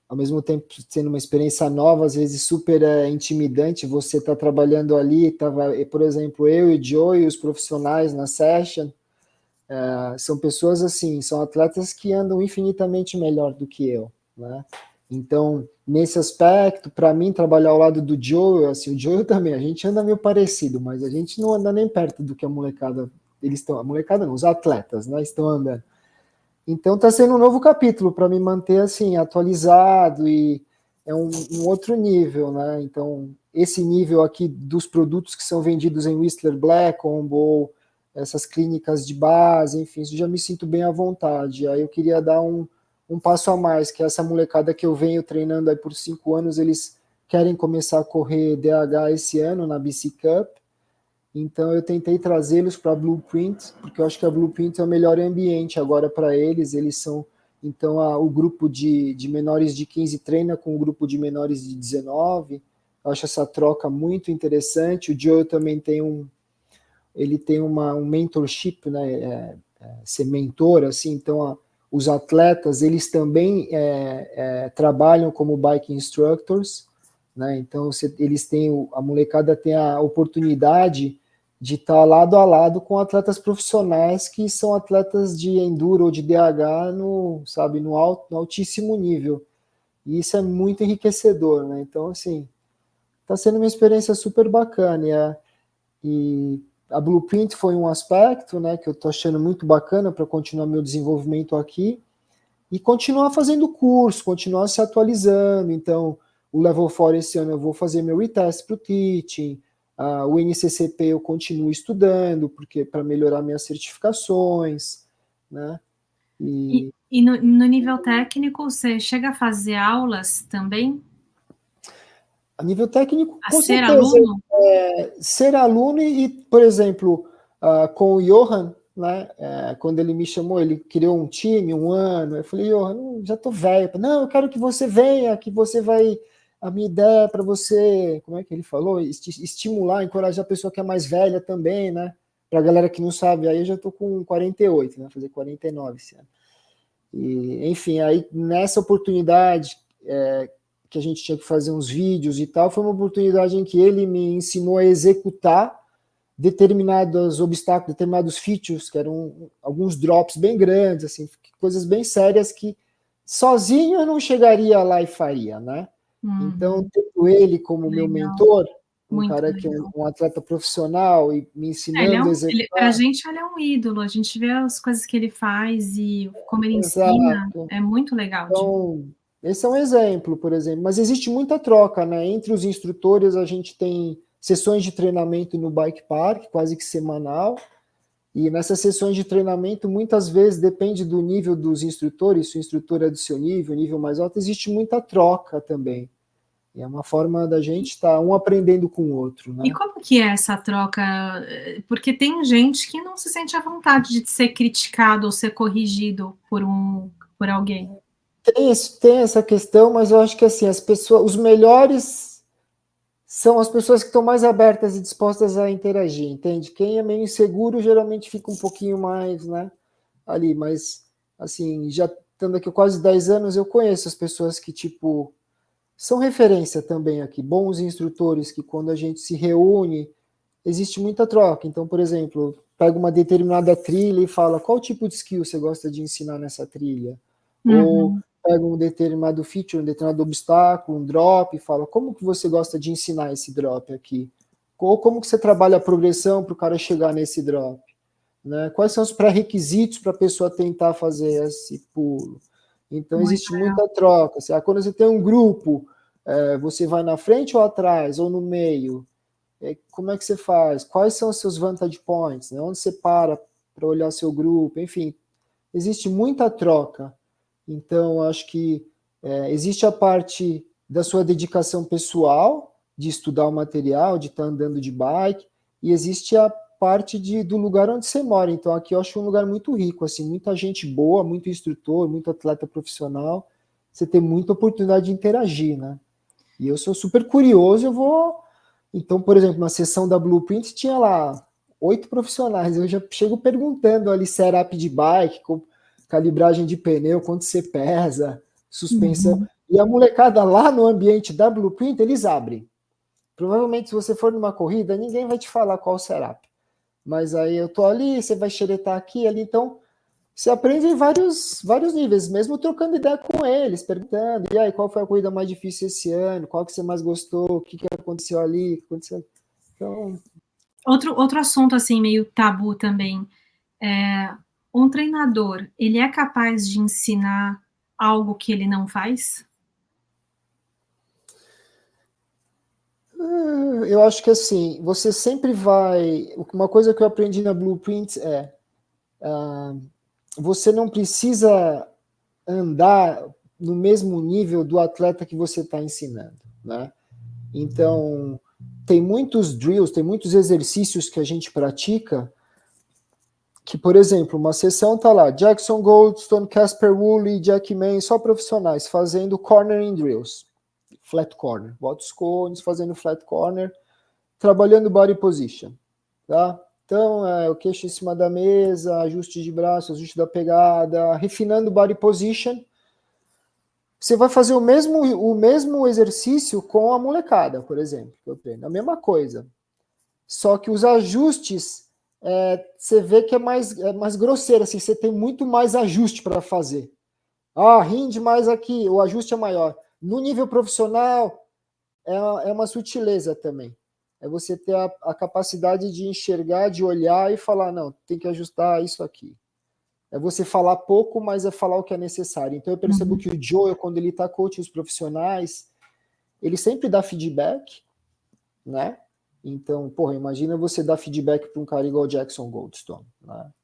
Ao mesmo tempo sendo uma experiência nova, às vezes super intimidante, você está trabalhando ali, por exemplo, eu e o Joe e os profissionais na session, são pessoas assim, são atletas que andam infinitamente melhor do que eu, né? Então, nesse aspecto, para mim, trabalhar ao lado do Joe, assim, o Joe também, a gente anda meio parecido, mas a gente não anda nem perto do que a molecada, a molecada não, os atletas, né, estão andando. Então está sendo um novo capítulo para me manter assim atualizado e é um outro nível, né? Então esse nível aqui dos produtos que são vendidos em Whistler Blackcomb ou essas clínicas de base, enfim, isso já me sinto bem à vontade. Aí eu queria dar um passo a mais, que essa molecada que eu venho treinando aí por 5 anos, eles querem começar a correr DH esse ano na BC Cup. Então eu tentei trazê-los para a Blueprint, porque eu acho que a Blueprint é o melhor ambiente agora para eles. Eles são, então, o grupo de menores de 15 treina com o grupo de menores de 19. Eu acho essa troca muito interessante. O Joe também tem um mentorship, né? Ser mentor, assim. Então os atletas eles também trabalham como bike instructors, né? Então eles têm a molecada tem a oportunidade de estar lado a lado com atletas profissionais que são atletas de enduro ou de DH no altíssimo nível. E isso é muito enriquecedor, né? Então, assim, está sendo uma experiência super bacana. E a Blueprint foi um aspecto, né, que eu estou achando muito bacana para continuar meu desenvolvimento aqui e continuar fazendo curso, continuar se atualizando. Então, o Level 4 esse ano eu vou fazer meu retest para o teaching. O NCCP eu continuo estudando, porque para melhorar minhas certificações, né? E no nível técnico, você chega a fazer aulas também? A nível técnico, A com ser certeza. aluno? Ser aluno e, por exemplo, com o Johan, né? Quando ele me chamou, ele criou um time, 1 ano. Eu falei, Johan, já tô velho. Não, eu quero que você venha, que você vai. A minha ideia é para você, como é que ele falou? Estimular, encorajar a pessoa que é mais velha também, né? Para a galera que não sabe, aí eu já tô com 48, né? Fazer 49 esse ano. E, enfim, aí nessa oportunidade que a gente tinha que fazer uns vídeos e tal, foi uma oportunidade em que ele me ensinou a executar determinados obstáculos, determinados features, que eram alguns drops bem grandes, assim, coisas bem sérias que sozinho eu não chegaria lá e faria, né? Então, tendo ele como meu mentor, cara que é um atleta profissional e me ensinando a executar. Pra gente, ele é um ídolo. A gente vê as coisas que ele faz e como ele ensina. Exato. É muito legal. Então, esse é um exemplo, por exemplo. Mas existe muita troca, né? Entre os instrutores, a gente tem sessões de treinamento no bike park, quase que semanal. E nessas sessões de treinamento, muitas vezes, depende do nível dos instrutores, se o instrutor é do seu nível mais alto, existe muita troca também. E é uma forma da gente estar um aprendendo com o outro, né? E como que é essa troca? Porque tem gente que não se sente à vontade de ser criticado ou ser corrigido por alguém. Tem essa questão, mas eu acho que assim, os melhores são as pessoas que estão mais abertas e dispostas a interagir, entende? Quem é meio inseguro geralmente fica um pouquinho mais, né, ali, mas assim, já estando aqui quase 10 anos, eu conheço as pessoas que, tipo, são referência também aqui, bons instrutores que quando a gente se reúne, existe muita troca. Então, por exemplo, pega uma determinada trilha e fala qual tipo de skill você gosta de ensinar nessa trilha. Ou pega um determinado feature, um determinado obstáculo, um drop, e fala como que você gosta de ensinar esse drop aqui? Ou como que você trabalha a progressão para o cara chegar nesse drop? Né? Quais são os pré-requisitos para a pessoa tentar fazer esse pulo? Então, existe muita troca. Quando você tem um grupo, você vai na frente ou atrás, ou no meio? Como é que você faz? Quais são os seus vantage points? Né? Onde você para olhar seu grupo? Enfim, existe muita troca. Então, acho que existe a parte da sua dedicação pessoal, de estudar o material, de estar andando de bike, e existe a parte do lugar onde você mora. Então, aqui eu acho um lugar muito rico, assim, muita gente boa, muito instrutor, muito atleta profissional. Você tem muita oportunidade de interagir, né? E eu sou super curioso, eu vou... Então, por exemplo, na sessão da Blueprint tinha lá 8 profissionais. Eu já chego perguntando ali setup de bike, calibragem de pneu, quanto você pesa, suspensão. E a molecada lá no ambiente da Blueprint, eles abrem. Provavelmente, se você for numa corrida, ninguém vai te falar qual setup. Mas aí eu tô ali, você vai xeretar aqui, ali. Então, você aprende em vários níveis, mesmo trocando ideia com eles, perguntando, e aí, qual foi a corrida mais difícil esse ano? Qual que você mais gostou? O que aconteceu ali? O que aconteceu? Então... Outro assunto, assim, meio tabu também. Um treinador, ele é capaz de ensinar algo que ele não faz? Eu acho que, assim, você sempre vai... Uma coisa que eu aprendi na Blueprint você não precisa andar no mesmo nível do atleta que você está ensinando, né? Então, tem muitos drills, tem muitos exercícios que a gente pratica que, por exemplo, uma sessão tá lá, Jackson Goldstone, Casper Woolley, Jack Mann, só profissionais, fazendo cornering drills, flat corner, bota os cones, fazendo flat corner, trabalhando body position, tá? Então, o queixo em cima da mesa, ajuste de braço, ajuste da pegada, refinando body position. Você vai fazer o mesmo exercício com a molecada, por exemplo, que eu treino. A mesma coisa. Só que os ajustes, você vê que é mais grosseiro, assim, você tem muito mais ajuste para fazer. Rinde mais aqui, o ajuste é maior. No nível profissional, é uma sutileza também. É você ter a capacidade de enxergar, de olhar e falar, não, tem que ajustar isso aqui. É você falar pouco, mas é falar o que é necessário. Então eu percebo que o Joe, quando ele está coaching os profissionais, ele sempre dá feedback, né? Então, imagina você dar feedback para um cara igual o Jackson Goldstone,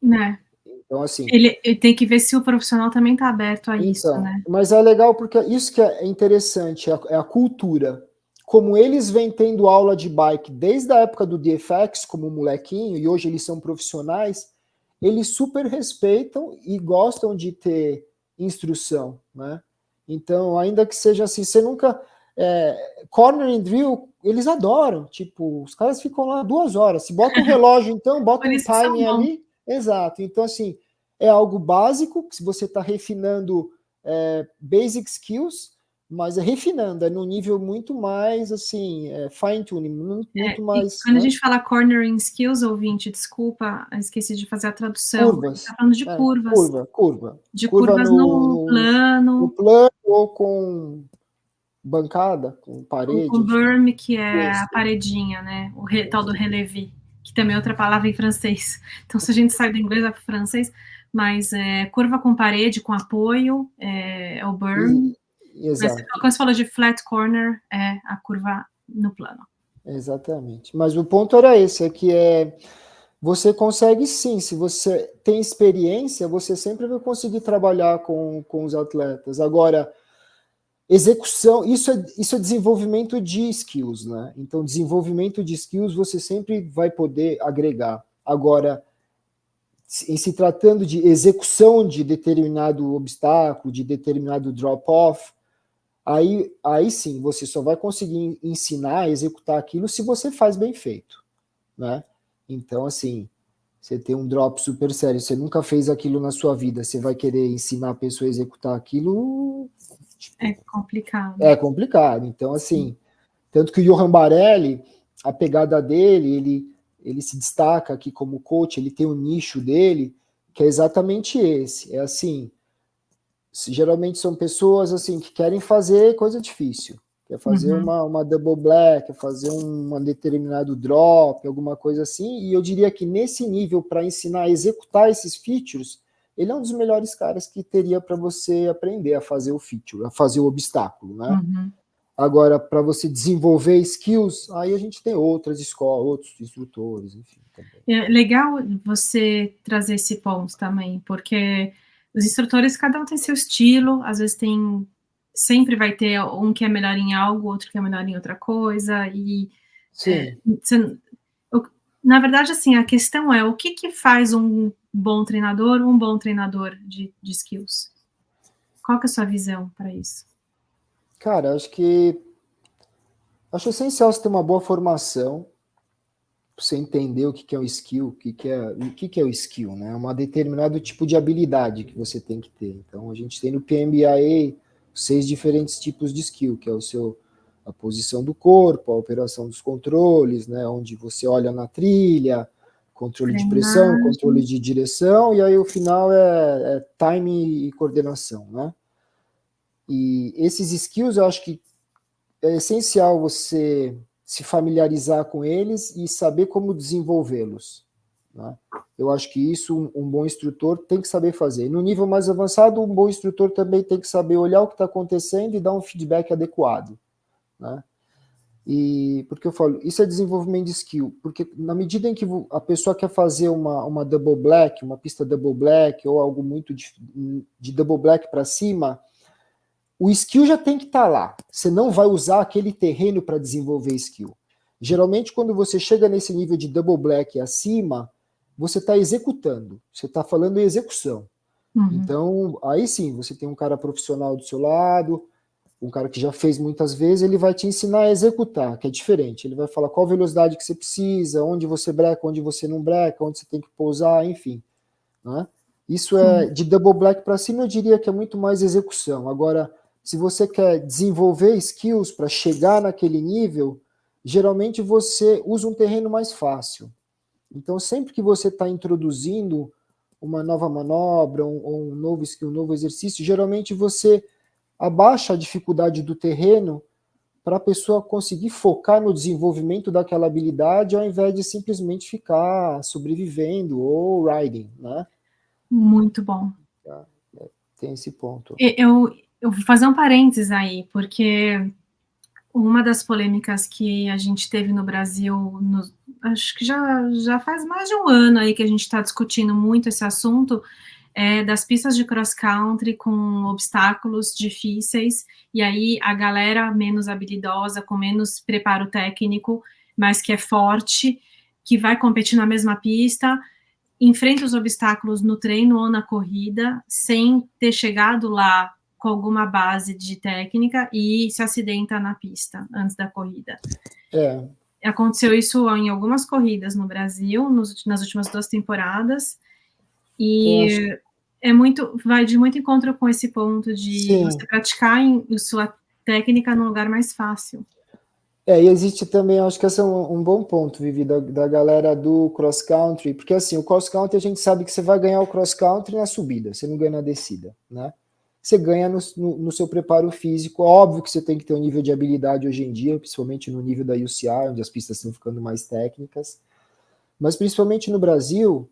né? Então, assim... Ele tem que ver se o profissional também está aberto a isso, né? Mas é legal porque isso que é interessante, é a cultura. Como eles vêm tendo aula de bike desde a época do DFX, como molequinho, e hoje eles são profissionais, eles super respeitam e gostam de ter instrução, né? Então, ainda que seja assim, você nunca... corner and drill, eles adoram. Tipo, os caras ficam lá 2 horas. Se bota um relógio, então, bota um timing ali. Exato. Então, assim, é algo básico, que se você está refinando basic skills, mas refinando, é num nível muito mais, assim, fine-tuning, muito mais... Quando a gente fala cornering skills, ouvinte, desculpa, esqueci de fazer a tradução. Curvas. Está falando de curvas. Curva. De curvas no plano. No plano ou com bancada, com parede. O berm, que é a paredinha, né? O tal do relevé, que também é outra palavra em francês. Então, se a gente sai do inglês, vai para o francês. Mas curva com parede, com apoio, é o berm. Exato. Mas quando você falou de flat corner, é a curva no plano. Exatamente. Mas o ponto era esse, você consegue sim, se você tem experiência, você sempre vai conseguir trabalhar com os atletas. Agora, execução, isso é desenvolvimento de skills, né? Então, desenvolvimento de skills você sempre vai poder agregar. Agora, em se tratando de execução de determinado obstáculo, de determinado drop-off, aí sim, você só vai conseguir ensinar, executar aquilo se você faz bem feito, né? Então, assim, você tem um drop super sério, você nunca fez aquilo na sua vida, você vai querer ensinar a pessoa a executar aquilo... É complicado. É complicado. Então, assim, tanto que o Johan Barelli, a pegada dele, ele se destaca aqui como coach, ele tem um nicho dele, que é exatamente esse. Geralmente são pessoas assim que querem fazer coisa difícil, quer fazer uma double black, quer fazer um determinado drop, alguma coisa assim, e eu diria que nesse nível, para ensinar a executar esses features, ele é um dos melhores caras que teria para você aprender a fazer o feature, a fazer o obstáculo, né? Agora, para você desenvolver skills, aí a gente tem outras escolas, outros instrutores, enfim. Também. É legal você trazer esse ponto também, porque os instrutores, cada um tem seu estilo, às vezes sempre vai ter um que é melhor em algo, outro que é melhor em outra coisa, e na verdade, assim, a questão é, o que faz um bom treinador de skills? Qual que é a sua visão para isso? Cara, acho essencial você ter uma boa formação, para você entender o que é o skill, o que é o skill, né? É um determinado tipo de habilidade que você tem que ter. Então, a gente tem no PMBA 6 diferentes tipos de skill, que é a posição do corpo, a operação dos controles, né? Onde você olha na trilha, controle de pressão, controle de direção, e aí o final é time e coordenação, né? E esses skills, eu acho que é essencial você se familiarizar com eles e saber como desenvolvê-los, né? Eu acho que isso um bom instrutor tem que saber fazer. E no nível mais avançado, um bom instrutor também tem que saber olhar o que está acontecendo e dar um feedback adequado, né? E porque eu falo, isso é desenvolvimento de skill, porque na medida em que a pessoa quer fazer uma double black, uma pista double black, ou algo muito de double black para cima, o skill já tem que estar lá. Você não vai usar aquele terreno para desenvolver skill. Geralmente, quando você chega nesse nível de double black acima, você está executando. Você está falando em execução. Então, aí sim, você tem um cara profissional do seu lado, um cara que já fez muitas vezes, ele vai te ensinar a executar, que é diferente. Ele vai falar qual velocidade que você precisa, onde você breca, onde você não breca, onde você tem que pousar, enfim, né? Isso é de double black para cima, eu diria que é muito mais execução. Agora, se você quer desenvolver skills para chegar naquele nível, geralmente você usa um terreno mais fácil. Então, sempre que você está introduzindo uma nova manobra, um novo skill, um novo exercício, geralmente você abaixa a dificuldade do terreno para a pessoa conseguir focar no desenvolvimento daquela habilidade, ao invés de simplesmente ficar sobrevivendo ou riding, né? Muito bom. Tem esse ponto. Eu vou fazer um parênteses aí, porque uma das polêmicas que a gente teve no Brasil, acho que já faz mais de um ano aí que a gente está discutindo muito esse assunto, das pistas de cross-country com obstáculos difíceis, e aí a galera menos habilidosa, com menos preparo técnico, mas que é forte, que vai competir na mesma pista, enfrenta os obstáculos no treino ou na corrida, sem ter chegado lá com alguma base de técnica e se acidenta na pista antes da corrida. Aconteceu isso em algumas corridas no Brasil, nas últimas 2 temporadas, e vai de muito encontro com esse ponto de você praticar sua técnica num lugar mais fácil. E existe também, acho que esse é um bom ponto, Vivi, da galera do cross-country, porque assim, o cross-country a gente sabe que você vai ganhar o cross-country na subida, você não ganha na descida, né? Você ganha no seu preparo físico. Óbvio que você tem que ter um nível de habilidade hoje em dia, principalmente no nível da UCI, onde as pistas estão ficando mais técnicas, mas principalmente no Brasil,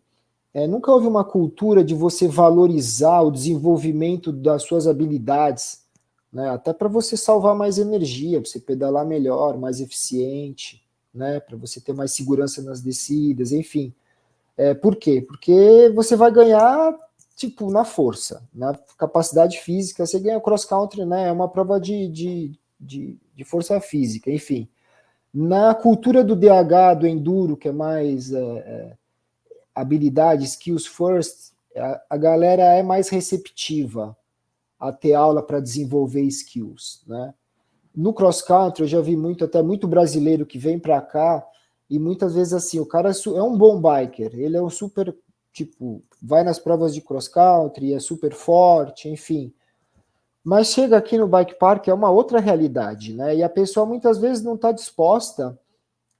nunca houve uma cultura de você valorizar o desenvolvimento das suas habilidades, né? Até para você salvar mais energia, para você pedalar melhor, mais eficiente, né? Para você ter mais segurança nas descidas, enfim. Por quê? Porque você vai ganhar tipo na força, na capacidade física. Você ganha cross-country, né? É uma prova de força física, enfim. Na cultura do DH, do enduro, que é mais habilidade, skills first, a galera é mais receptiva a ter aula para desenvolver skills, né? No cross country eu já vi até muito brasileiro que vem para cá e muitas vezes assim, o cara é um bom biker, ele é um super, tipo, vai nas provas de cross country, é super forte, enfim. Mas chega aqui no bike park é uma outra realidade, né? E a pessoa muitas vezes não está disposta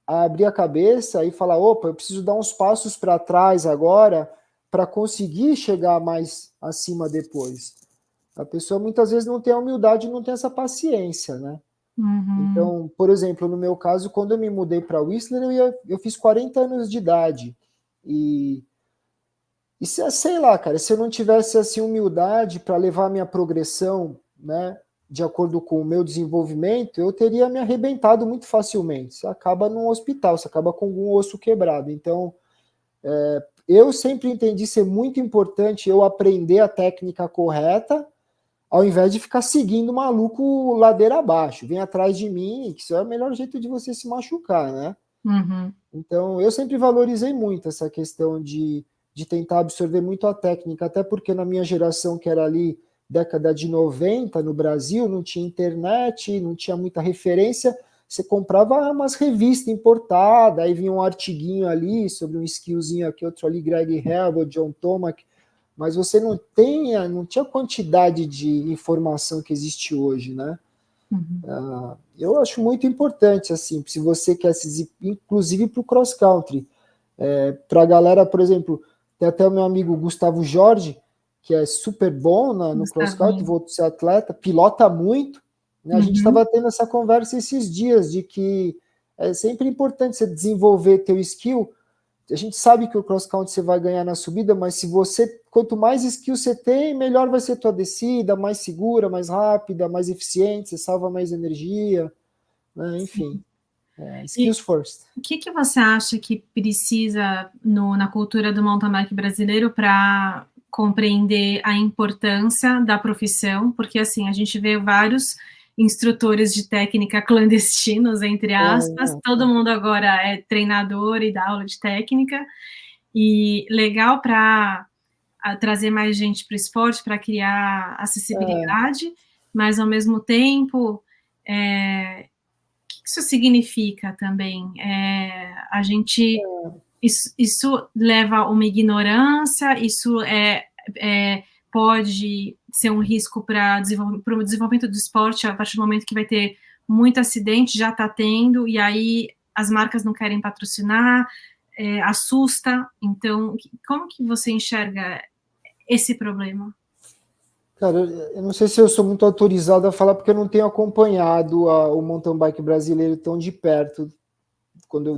a abrir a cabeça e falar, opa, eu preciso dar uns passos para trás agora para conseguir chegar mais acima depois. A pessoa muitas vezes não tem a humildade, não tem essa paciência, né? Então, por exemplo, no meu caso, quando eu me mudei para Whistler, eu fiz 40 anos de idade. E sei lá, cara, se eu não tivesse assim humildade para levar a minha progressão, né, de acordo com o meu desenvolvimento, eu teria me arrebentado muito facilmente. Você acaba num hospital, você acaba com algum osso quebrado. Então, eu sempre entendi ser muito importante eu aprender a técnica correta, ao invés de ficar seguindo o maluco ladeira abaixo. Vem atrás de mim, que isso é o melhor jeito de você se machucar, né? Então, eu sempre valorizei muito essa questão de tentar absorver muito a técnica, até porque na minha geração, que era ali década de 90, no Brasil, não tinha internet, não tinha muita referência, você comprava umas revistas importadas, aí vinha um artiguinho ali sobre um skillzinho aqui, outro ali, Greg Hell, John Tomac, mas você não tinha quantidade de informação que existe hoje, né? Eu acho muito importante, assim, se você quer se, inclusive para o cross country, para a galera, por exemplo, tem até o meu amigo Gustavo Jorge, que é super bom no cross country, voltou a ser atleta, pilota muito, né? A gente estava tendo essa conversa esses dias de que é sempre importante você desenvolver teu skill. A gente sabe que o cross country você vai ganhar na subida, mas se você, quanto mais skill você tem, melhor vai ser tua descida, mais segura, mais rápida, mais eficiente, você salva mais energia, né? Enfim, skills first. O que você acha que precisa na cultura do mountain bike brasileiro para compreender a importância da profissão? Porque, assim, a gente vê vários instrutores de técnica clandestinos, entre aspas, todo mundo agora é treinador e dá aula de técnica, e legal para trazer mais gente para o esporte, para criar acessibilidade, mas, ao mesmo tempo, isso significa também? A gente, isso leva a uma ignorância, isso pode ser um risco para o desenvolvimento do esporte a partir do momento que vai ter muito acidente, já está tendo, e aí as marcas não querem patrocinar, assusta. Então, como que você enxerga esse problema? Cara, eu não sei se eu sou muito autorizado a falar, porque eu não tenho acompanhado o mountain bike brasileiro tão de perto,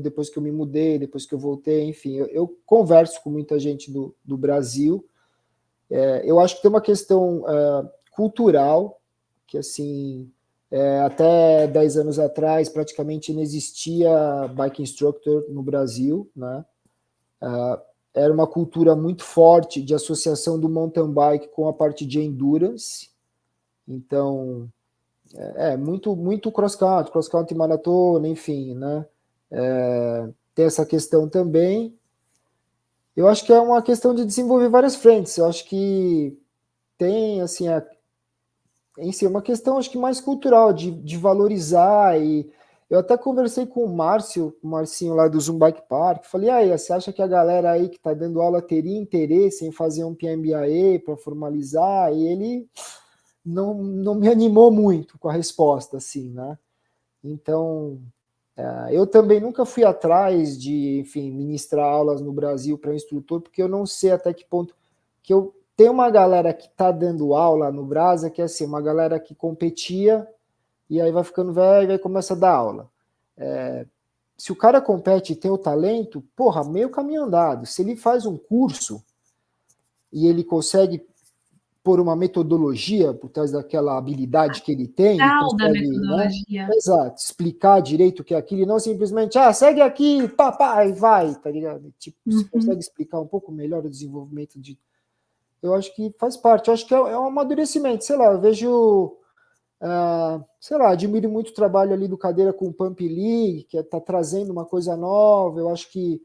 depois que eu me mudei, depois que eu voltei, enfim, eu converso com muita gente do Brasil. Eu acho que tem uma questão cultural, que assim, até 10 anos atrás praticamente não existia bike instructor no Brasil, né? Era uma cultura muito forte de associação do mountain bike com a parte de endurance. Então, muito cross country maratona, enfim, né? Tem essa questão também. Eu acho que é uma questão de desenvolver várias frentes. Eu acho que tem, assim, em si, uma questão, acho que mais cultural, de valorizar. E eu até conversei com o Marcinho lá do Zoom Bike Park, falei, aí, você acha que a galera aí que está dando aula teria interesse em fazer um PMBA para formalizar? E ele não me animou muito com a resposta, assim, né? Então, eu também nunca fui atrás de, enfim, ministrar aulas no Brasil para instrutor, porque eu não sei até que ponto que eu tenho uma galera que está dando aula no Brasa, que é assim, uma galera que competia e aí vai ficando velho e vai começar a dar aula. Se o cara compete e tem o talento, porra, meio caminho andado. Se ele faz um curso e ele consegue por uma metodologia, por trás daquela habilidade que ele tem, e consegue, né, exato, explicar direito o que é aquilo, e não simplesmente, segue aqui, papai, vai, tá ligado? Tipo, você consegue explicar um pouco melhor o desenvolvimento eu acho que faz parte, eu acho que é um amadurecimento, sei lá, eu vejo, sei lá, admiro muito o trabalho ali do Cadeira com o Pump League, que está trazendo uma coisa nova, eu acho que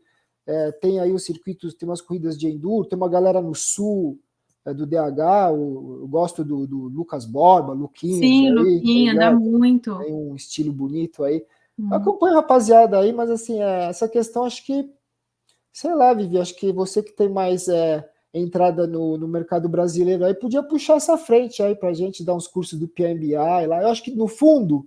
tem aí os circuitos, tem umas corridas de enduro, tem uma galera no sul, do DH, eu gosto do Lucas Borba, Luquinhas. Sim, aí, Luquinha, dá muito. Tem um estilo bonito aí. Acompanho a rapaziada aí, mas assim, essa questão acho que, sei lá, Vivi, acho que você que tem mais entrada no mercado brasileiro aí, podia puxar essa frente aí pra gente, dar uns cursos do PMBI lá. Eu acho que, no fundo,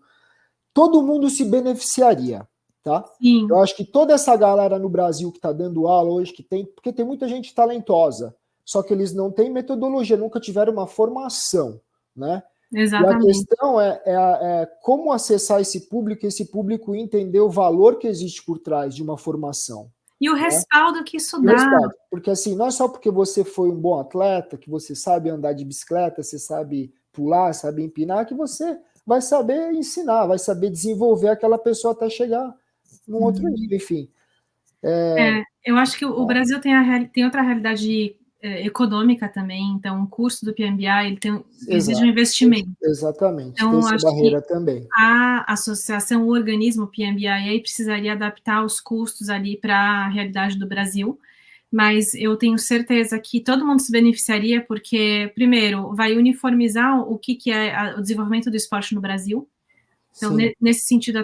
todo mundo se beneficiaria, tá? Sim. Eu acho que toda essa galera no Brasil que tá dando aula hoje, porque tem muita gente talentosa, só que eles não têm metodologia, nunca tiveram uma formação, né? E a Exatamente. questão é como acessar esse público entender o valor que existe por trás de uma formação. E o Né? respaldo que isso E o dá. respaldo, porque assim, não é só porque você foi um bom atleta, que você sabe andar de bicicleta, você sabe pular, sabe empinar, que você vai saber ensinar, vai saber desenvolver aquela pessoa até chegar num outro nível, enfim. Eu acho que o Brasil tem outra realidade econômica também, então o curso do PMBA exige um investimento. Exatamente, tem Então, essa acho que barreira também. a associação, o organismo PMBA precisaria adaptar os custos ali para a realidade do Brasil, mas eu tenho certeza que todo mundo se beneficiaria, porque, primeiro, vai uniformizar o que é o desenvolvimento do esporte no Brasil. Então, nesse sentido,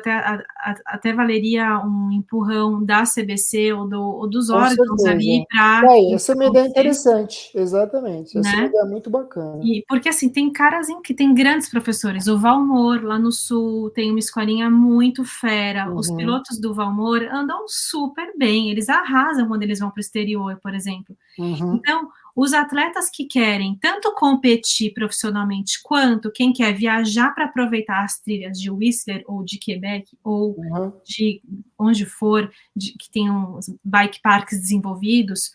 até valeria um empurrão da CBC ou dos Com essa ali para essa é uma ideia interessante, exatamente. Essa é uma né? ideia muito bacana. E porque assim, tem caras que tem grandes professores. O Valmor, lá no sul, tem uma escolinha muito fera. Os pilotos do Valmor andam super bem, eles arrasam quando eles vão para o exterior, por exemplo. Então, os atletas que querem tanto competir profissionalmente quanto quem quer viajar para aproveitar as trilhas de Whistler ou de Quebec ou de onde for, que tenham bike parks desenvolvidos,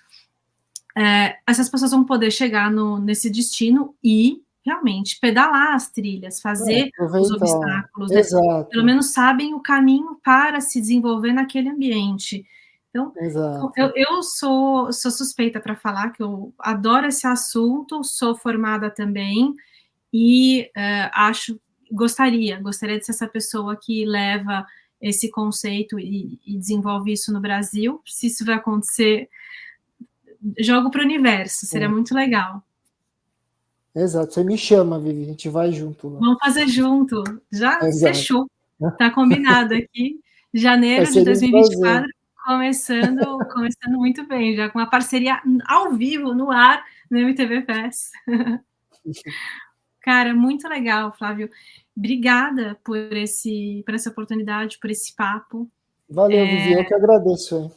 essas pessoas vão poder chegar nesse destino e realmente pedalar as trilhas, fazer os obstáculos, né? Exato. Pelo menos sabem o caminho para se desenvolver naquele ambiente. Então, eu sou suspeita para falar que eu adoro esse assunto, sou formada também e gostaria de ser essa pessoa que leva esse conceito e desenvolve isso no Brasil. Se isso vai acontecer, jogo para o universo, seria muito legal. Exato, você me chama, Vivi, a gente vai junto lá. Vamos fazer junto, já fechou, tá combinado aqui, janeiro de 2024, começando muito bem, já com uma parceria ao vivo, no ar, no MTV PES. Cara, muito legal, Flávio, obrigada por essa oportunidade, por esse papo. Valeu, Vivi, eu que agradeço, hein?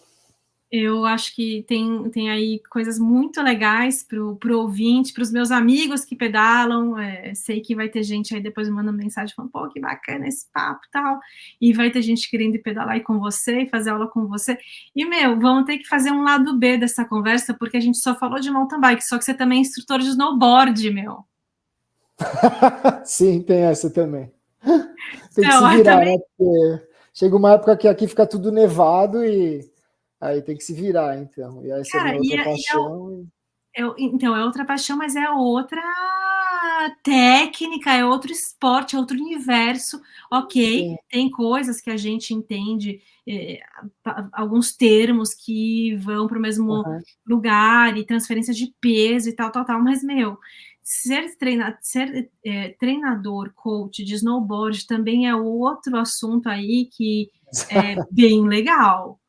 Eu acho que tem aí coisas muito legais para o ouvinte, para os meus amigos que pedalam. Sei que vai ter gente aí depois mandando mensagem falando, pô, que bacana esse papo e tal. E vai ter gente querendo ir pedalar aí com você e fazer aula com você. E, vamos ter que fazer um lado B dessa conversa, porque a gente só falou de mountain bike, só que você também é instrutor de snowboard, Sim, tem essa também. Tem que então, se virar, também... né? Porque chega uma época que aqui fica tudo nevado e aí tem que se virar, então. E essa é a minha outra paixão. Então, é outra paixão, mas é outra técnica, é outro esporte, é outro universo. Ok, sim, tem coisas que a gente entende, alguns termos que vão para o mesmo lugar, e transferência de peso e tal, mas, ser treinador, coach de snowboard também é outro assunto aí que é bem legal.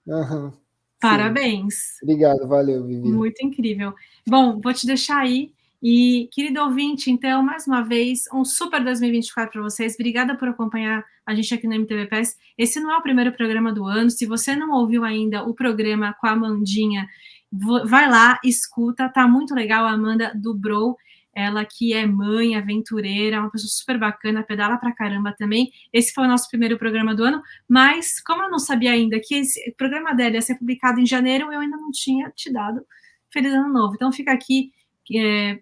Parabéns. Sim. Obrigado, valeu, Vivi. Muito incrível. Bom, vou te deixar aí. E, querido ouvinte, então, mais uma vez, um super 2024 para vocês. Obrigada por acompanhar a gente aqui no MTV PES. Esse não é o primeiro programa do ano. Se você não ouviu ainda o programa com a Amandinha, vai lá, escuta. Tá muito legal. A Amanda dobrou. Ela que é mãe, aventureira, uma pessoa super bacana, pedala pra caramba também. Esse foi o nosso primeiro programa do ano, mas como eu não sabia ainda que esse programa dela ia ser publicado em janeiro, eu ainda não tinha te dado Feliz Ano Novo. Então fica aqui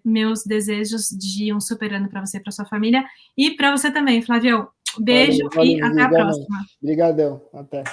meus desejos de um super ano para você e para sua família. E para você também, Flávio. Beijo e até a próxima. Obrigadão. Até.